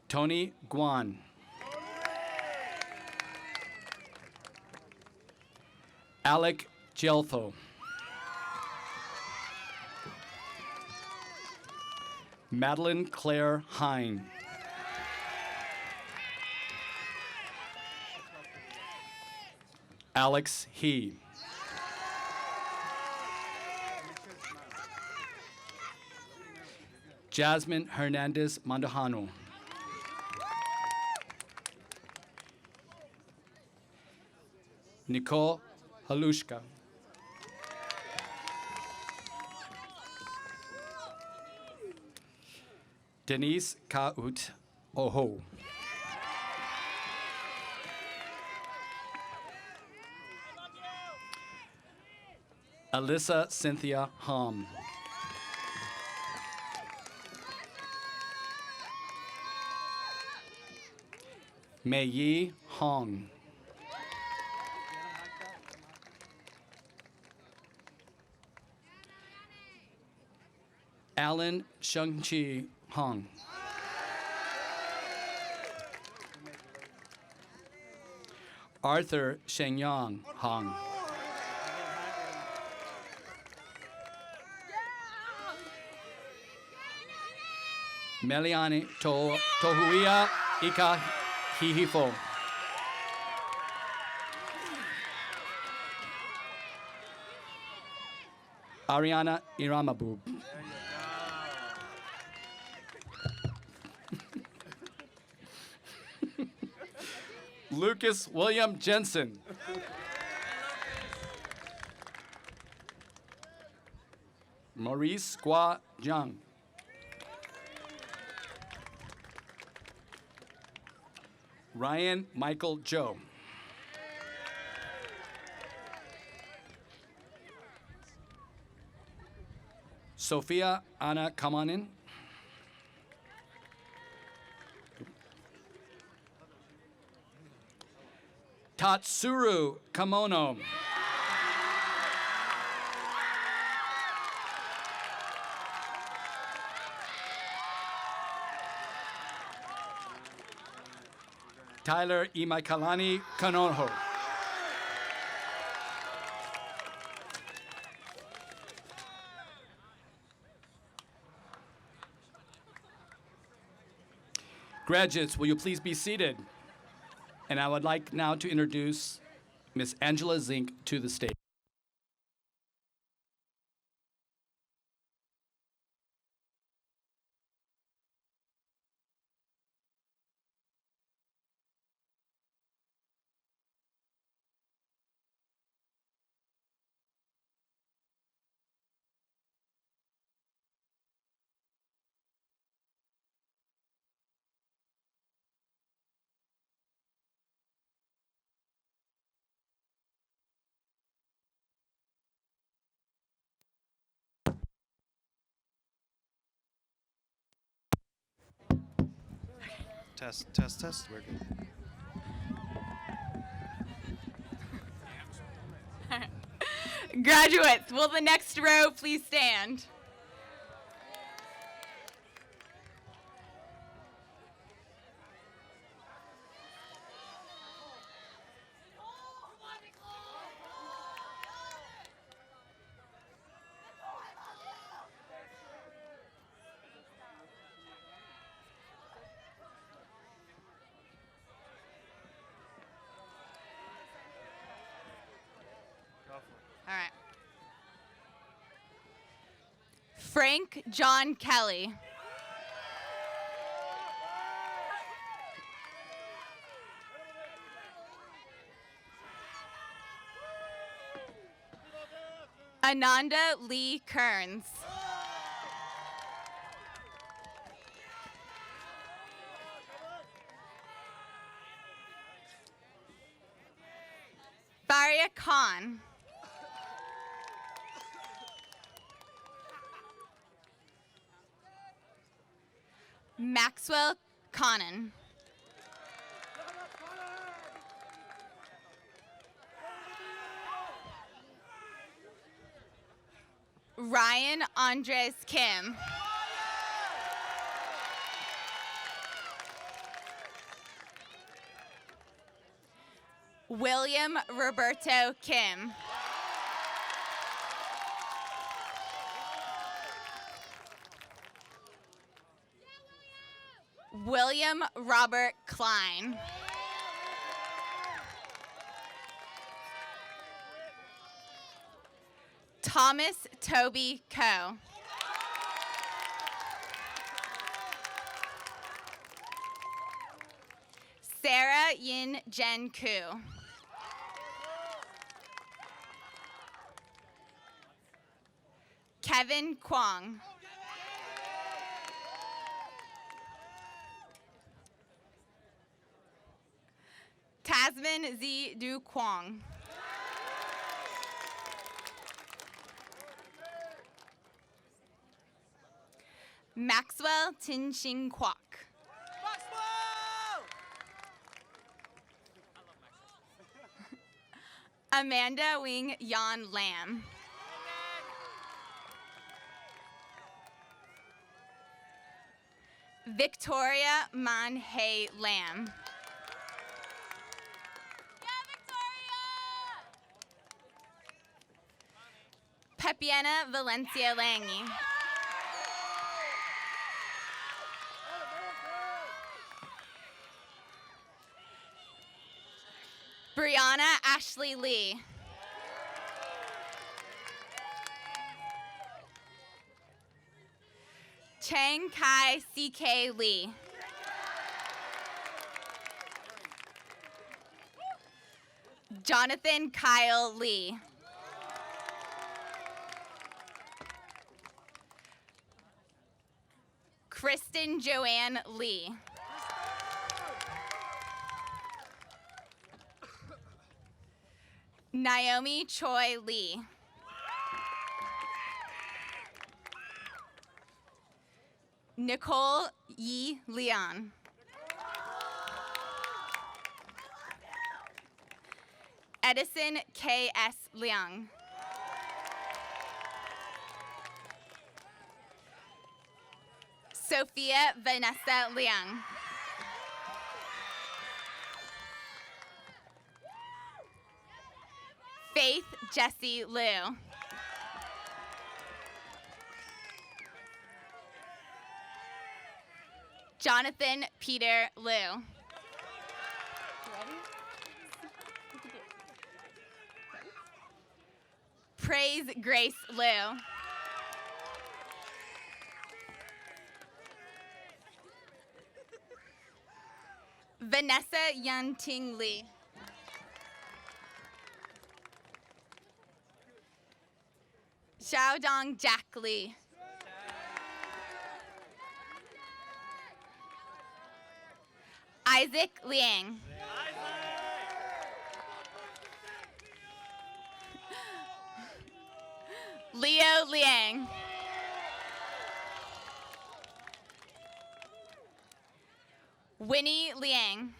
Tony Guan. Alec Geltho. Madeline Claire Hine. Alex He. Jasmine Hernandez Mandojano. Nicole Halushka. Denise Kaut Oho. Alyssa Cynthia Hom. Mei Yi Hong. Alan Sheng-Chi Hong. Arthur Shenyang Hong. Meliani Tohuia Ika Hihifo. Ariana Iramabub. Lucas William Jensen. Maurice Gua Jiang. Ryan Michael Joe. Sophia Anna Kamanin. Tatsuru Kamono. Tyler Imaikalani Kanoho. Graduates, will you please be seated? And I would like now to introduce Ms. Angela Zink to the stage. Test, test, test. We're good. Graduates, will the next row please stand? All right. Frank John Kelly. Ananda Lee Kearns. Faria Khan. Maxwell Connon. Ryan Andres Kim. William Roberto Kim. William Robert Klein. Thomas Toby Coe. Sarah Yin Jen Koo. Kevin Kwong. Tasman Z. Du Kwong. Maxwell Tin Shing Kwok. Amanda Wing Yan Lam. Victoria Man Hay Lam. Pepiana Valencia Langi. Brianna Ashley Lee. Chang Kai C.K. Lee. Jonathan Kyle Lee. Kristen Joanne Lee. Naomi Choi Lee. Nicole Yi Leon. Edison K.S. Leung. Sophia Vanessa Leung. Faith Jessie Liu. Jonathan Peter Liu. Praise Grace Liu. Vanessa Yanting Lee. Xiaodong Jack Lee. Isaac Liang. Leo Liang. Winnie Liang.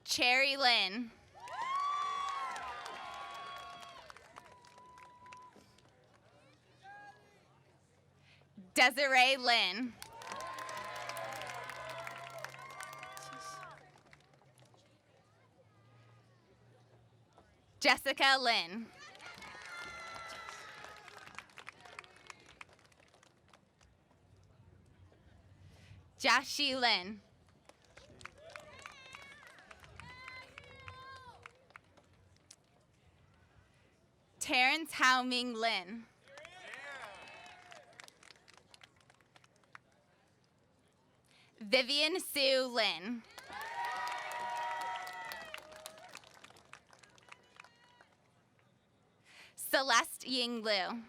Cherry Lin. Desiree Lin. Jessica Lin. Jashi Lin. Terrence Haoming Lin. Vivian Sue Lin. Celeste Ying Liu.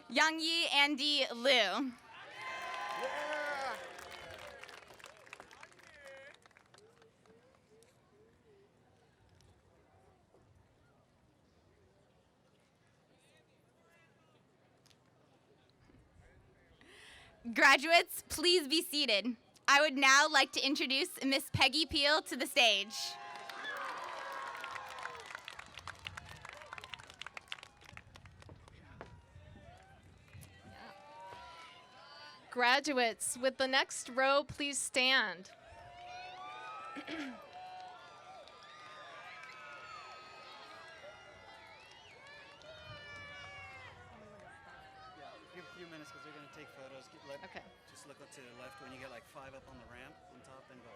Young Yi Andy Liu. Graduates, please be seated. I would now like to introduce Miss Peggy Peel to the stage. Graduates, with the next row, please stand. Give a few minutes because they're going to take photos. Okay. Just look up to the left when you get like 5 up on the ramp on top, then go.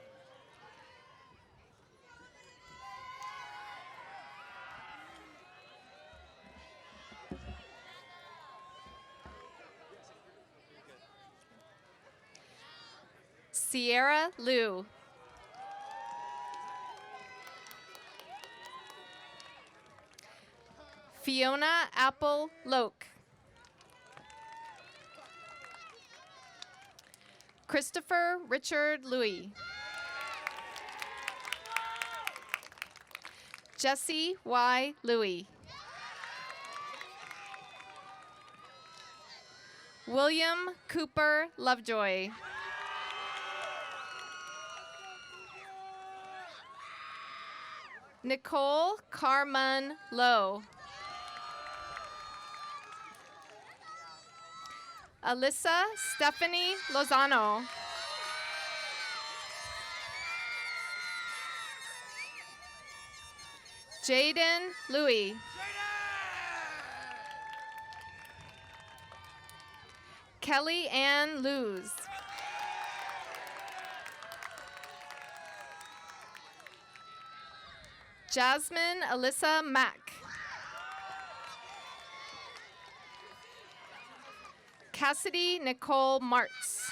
Sierra Liu. Fiona Apple Loke. Christopher Richard Louis. Jesse Y. Louis. William Cooper Lovejoy. Nicole Carmen Lowe. Alyssa Stephanie Lozano. Jaden Louis. Kelly Ann Luz. Jasmine Alyssa Mack. Cassidy Nicole Martz.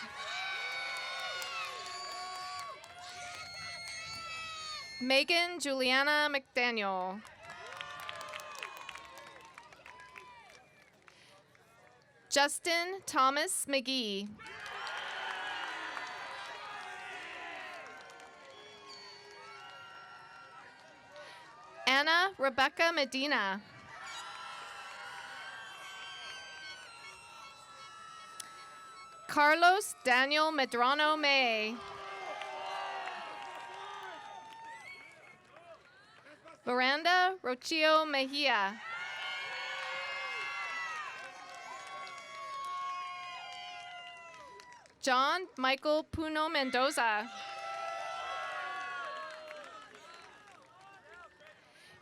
Megan Juliana McDaniel. Justin Thomas McGee. Anna Rebecca Medina. Carlos Daniel Medrano May. Miranda Rocio Mejia. John Michael Puno Mendoza.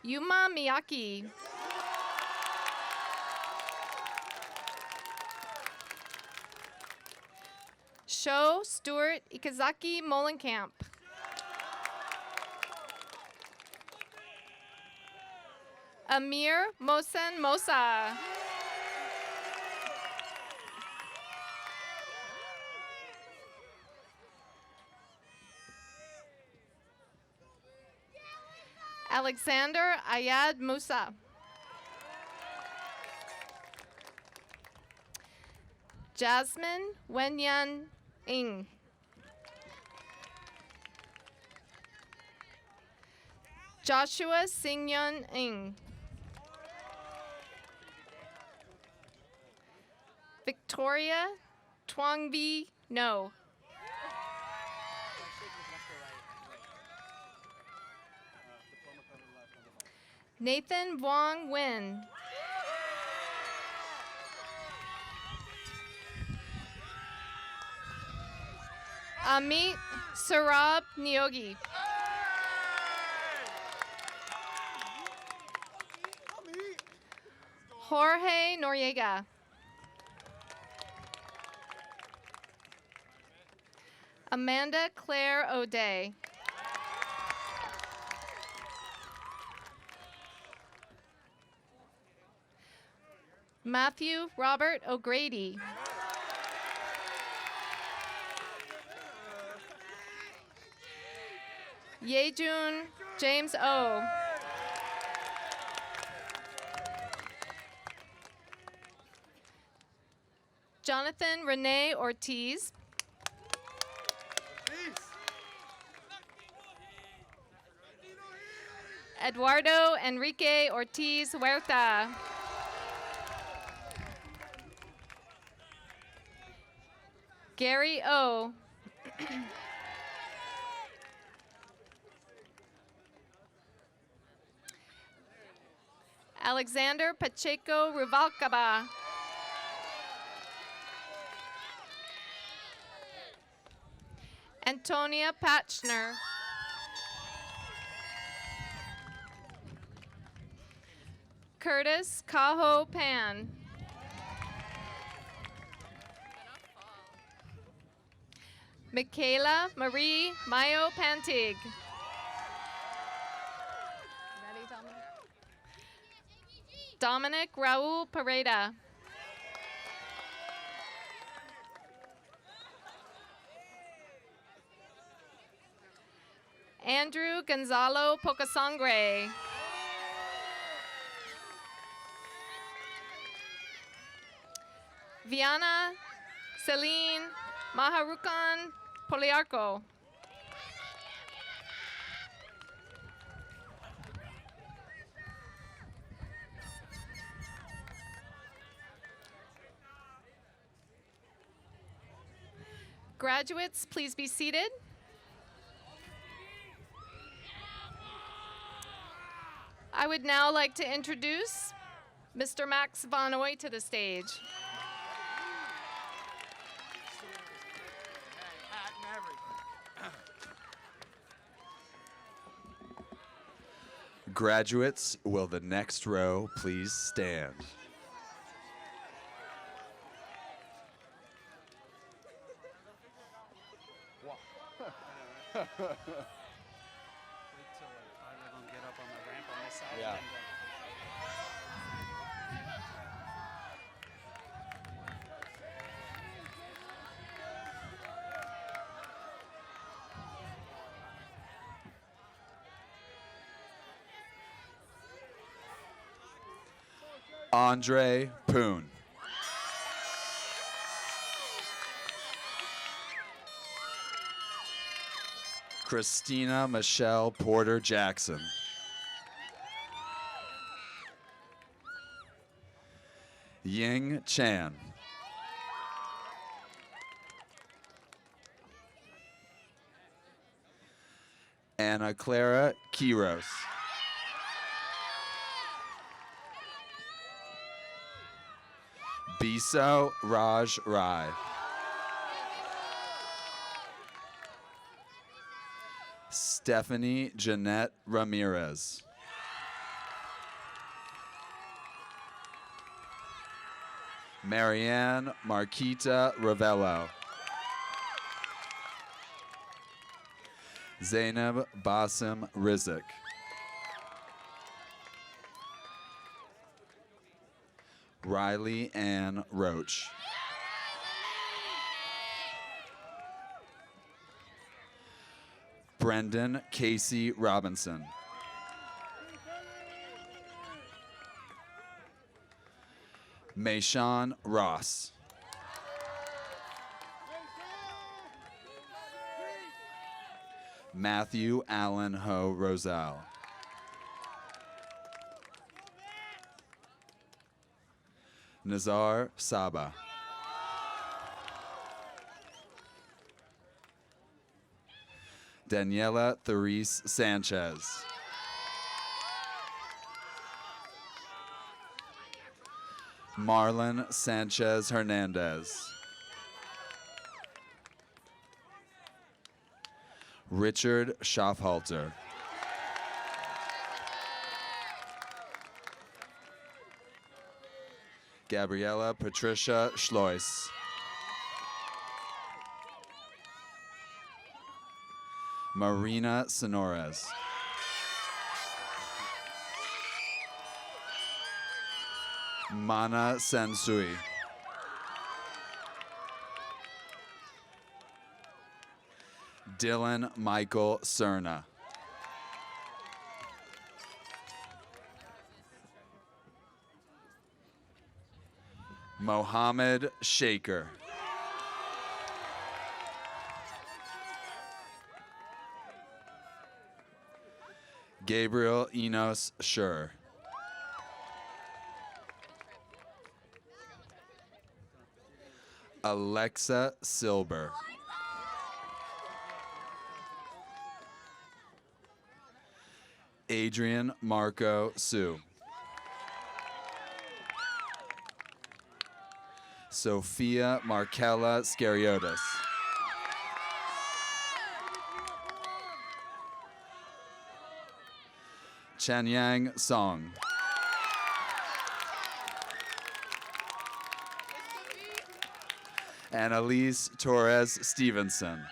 Yuma Miyaki. Sho Stuart Ikazaki Molenkamp. Amir Mosen Mosa. Alexander Ayad Musa. Jasmine Wenyan Ng. Joshua Singyun Ng. Victoria Twangvi No. Nathan Wong Win. Amit Sarab Nyogi. Jorge Noriega. Amanda Claire O'Day. Matthew Robert O'Grady. Yejun James O. Jonathan Renee Ortiz. Eduardo Enrique Ortiz Huerta. Gary O. Alexander Pacheco Ruvalcaba. Antonia Patchner. Curtis Cajo Pan. Michaela Marie Mayo Pantig. Dominic Raul Pareda. Andrew Gonzalo Pocasangre. Viana Celine Maharukan Poliarco. Graduates, please be seated. I would now like to introduce Mr. Max Vonoy to the stage. Graduates, will the next row please stand? Wait till like 5 of them get up on the ramp on this side. Yeah. And then Andre Poon. Christina Michelle Porter Jackson. Ying Chan. Anna Clara Quiros. Biso Raj Rai. Stephanie Jeanette Ramirez. Marianne Marquita Ravello. Zainab Basim Rizik. Riley Ann Roach. Brendan Casey Robinson. Mayshawn Ross. Matthew Allen Ho Roselle. Nazar Saba. Daniela Therese Sanchez. Marlon Sanchez Hernandez. Richard Schaffhalter. Gabriella Patricia Schlois. Marina Sonores. Mana Sensui. Dylan Michael Cerna. Mohammed Shaker. Gabriel Enos Schur. Alexa Silber. Adrian Marco Sue. Sophia Markella Scariotis. Chanyang Song. Annalise Torres Stevenson.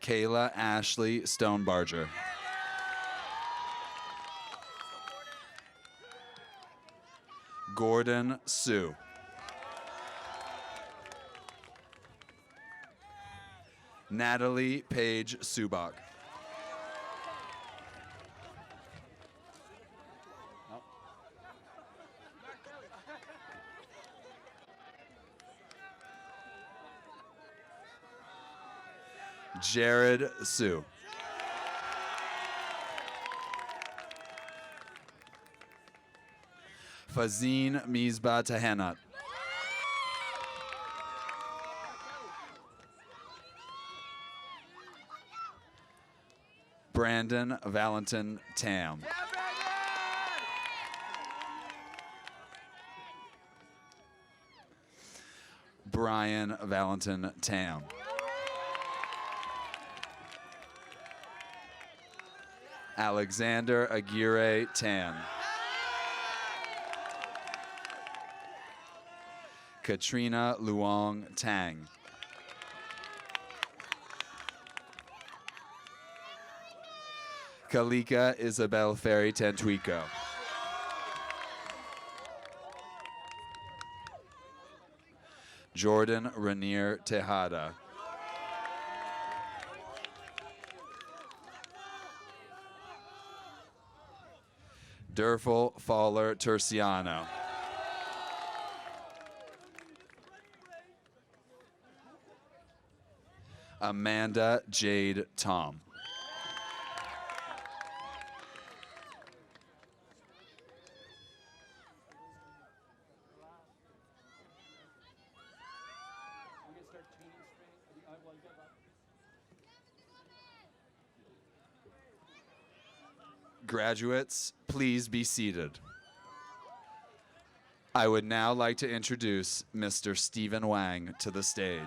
Kayla Ashley Stonebarger. Gordon Sue. Natalie Page Subak. Jared Sue. Fazine Mizba Tahenat. Brandon Valentin Tam. Brian Valentin Tam. Alexander Aguirre Tan. Katrina Luong Tang. Kalika Isabel Ferry Tantuico. Jordan Rainier Tejada. Durfel Faller Terciano. Amanda Jade Tom. Graduates, please be seated. I would now like to introduce Mr. Stephen Wang to the stage.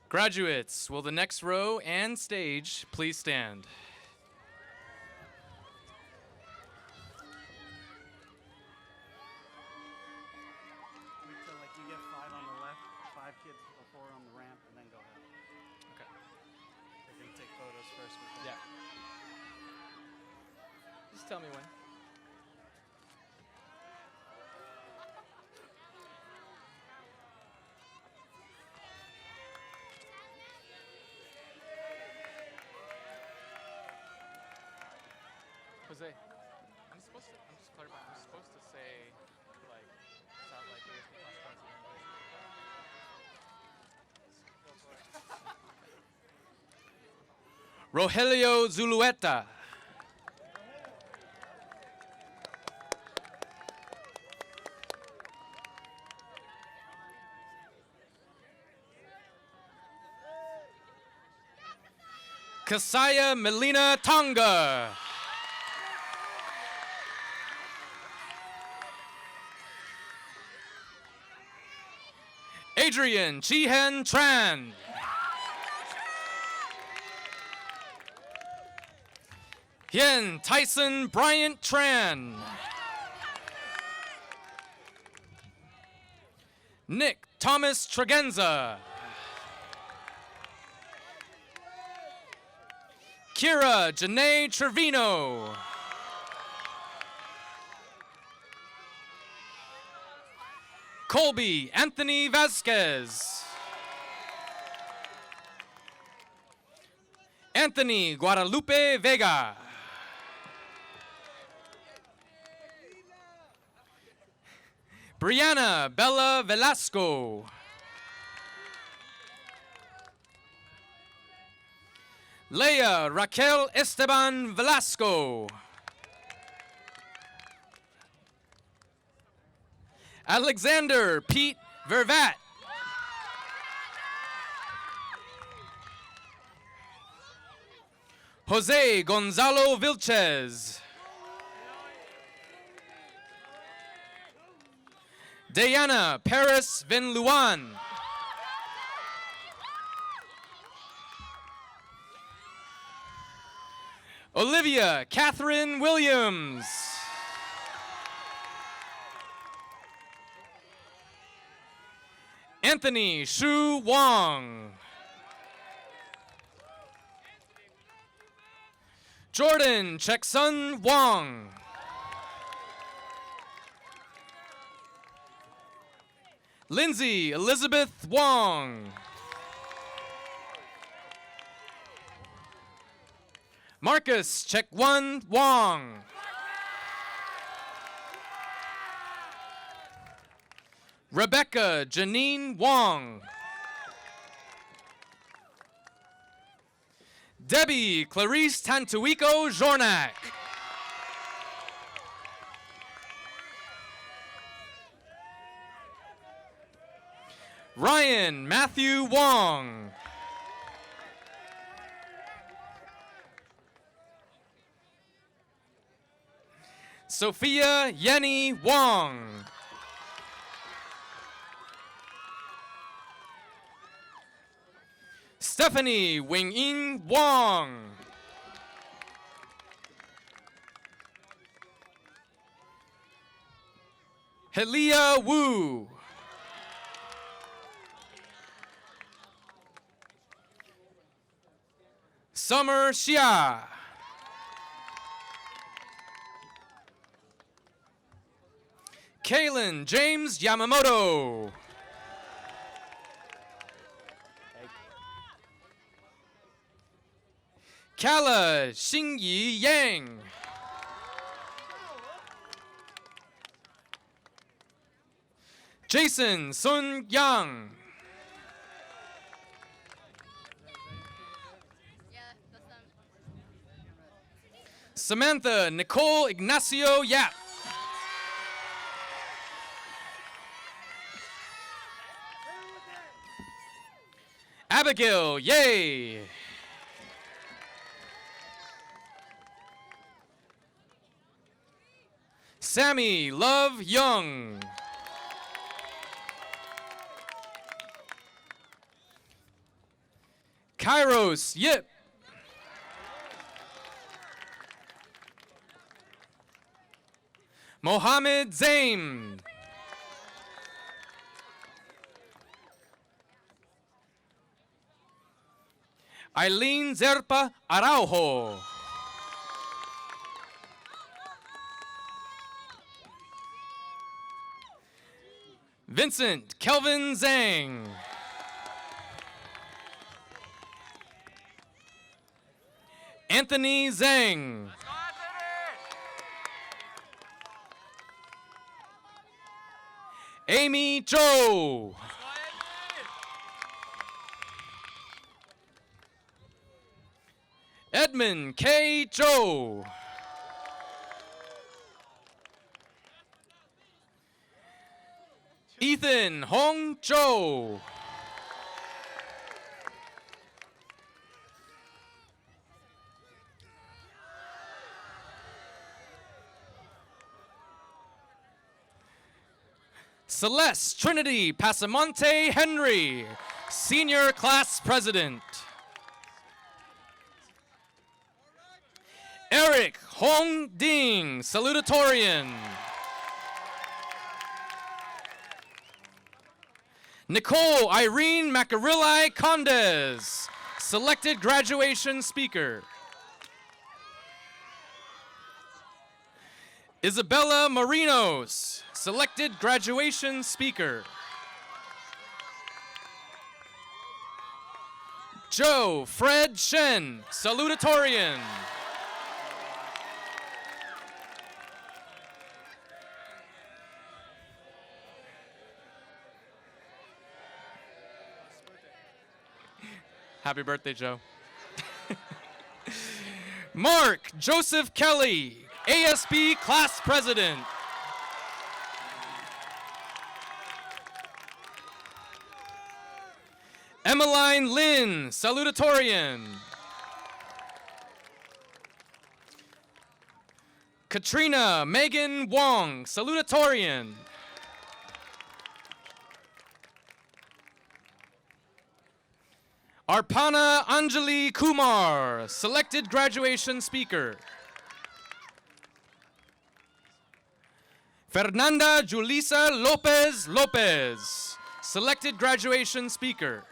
Graduates, will the next row and stage please stand? Wait till like you get 5 on the left, 5 kids before on the ramp, and then go ahead. Okay. They're gonna take photos first. Yeah. Just tell me when. Jose, I'm just clarifying, I'm supposed to say, like, sound like ASP class president. Rogelio Zulueta. Kasaya Melina Tonga. Adrian Chihen Tran. Hien Tyson Bryant Tran. Nick Thomas Tregenza. Kira Janae Trevino. Colby Anthony Vasquez. Anthony Guadalupe Vega. Brianna Bella Velasco. Leia Raquel Esteban Velasco. Alexander Pete Vervat. Jose Gonzalo Vilches. Diana Paris Vinluan. Olivia Catherine Williams. Anthony Shu Wong. Jordan Cheksun Wong. Lindsay Elizabeth Wong. Marcus Chekwon Wong. Rebecca Janine Wong. Debbie Clarice Tantuico Jornak. Ryan Matthew Wong. Sophia Yenny Wong. Stephanie Wing-In Wong. Helia Wu. Summer Xia. Kaylin James Yamamoto. Kala Xingyi Yang. Jason Sun Yang. Samantha Nicole Ignacio Yap. Abigail Yay. Sammy Love Young. Kairos Yip. Mohammed Zaim. Eileen Zerpa Araujo. Vincent Kelvin Zhang. Anthony Zhang. Amy Zhou. Edmund K. Zhou. Ethan Hong Zhou. Celeste Trinity Pasamonte Henry, Senior Class President. Eric Hong Ding, Salutatorian. Nicole Irene Macarilli Condes, Selected Graduation Speaker. Isabella Marinos, Selected Graduation Speaker. Joe Fred Shen, Salutatorian. Happy birthday, Joe. Mark Joseph Kelly, ASB Class President. Emmeline Lynn, Salutatorian. Katrina Megan Wong, Salutatorian. Arpana Anjali Kumar, Selected Graduation Speaker. Fernanda Julissa Lopez Lopez, Selected Graduation Speaker.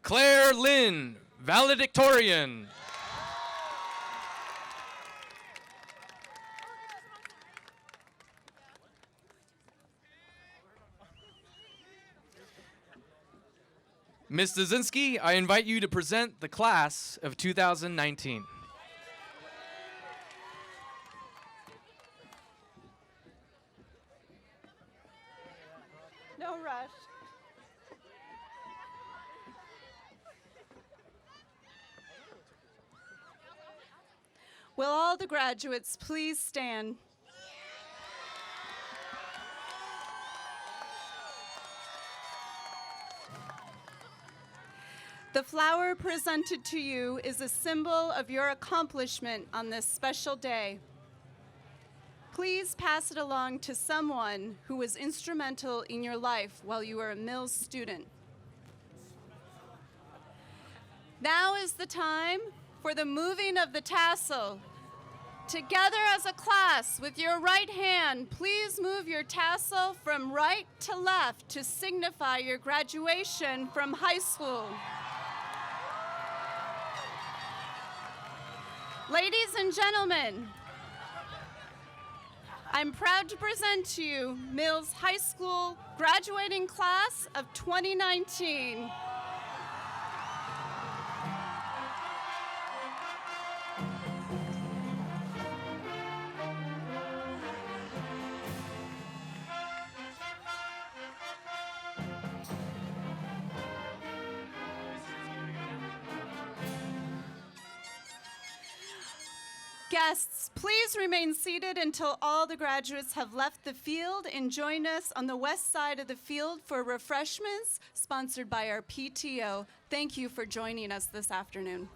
Claire Lynn, Valedictorian. Ms. Dazinski, I invite you to present the class of 2019. No rush. Will all the graduates please stand? The flower presented to you is a symbol of your accomplishment on this special day. Please pass it along to someone who was instrumental in your life while you were a Mills student. Now is the time for the moving of the tassel. Together as a class, with your right hand, please move your tassel from right to left to signify your graduation from high school. Ladies and gentlemen, I'm proud to present to you Mills High School graduating class of 2019. Guests, please remain seated until all the graduates have left the field and join us on the west side of the field for refreshments sponsored by our PTO. Thank you for joining us this afternoon.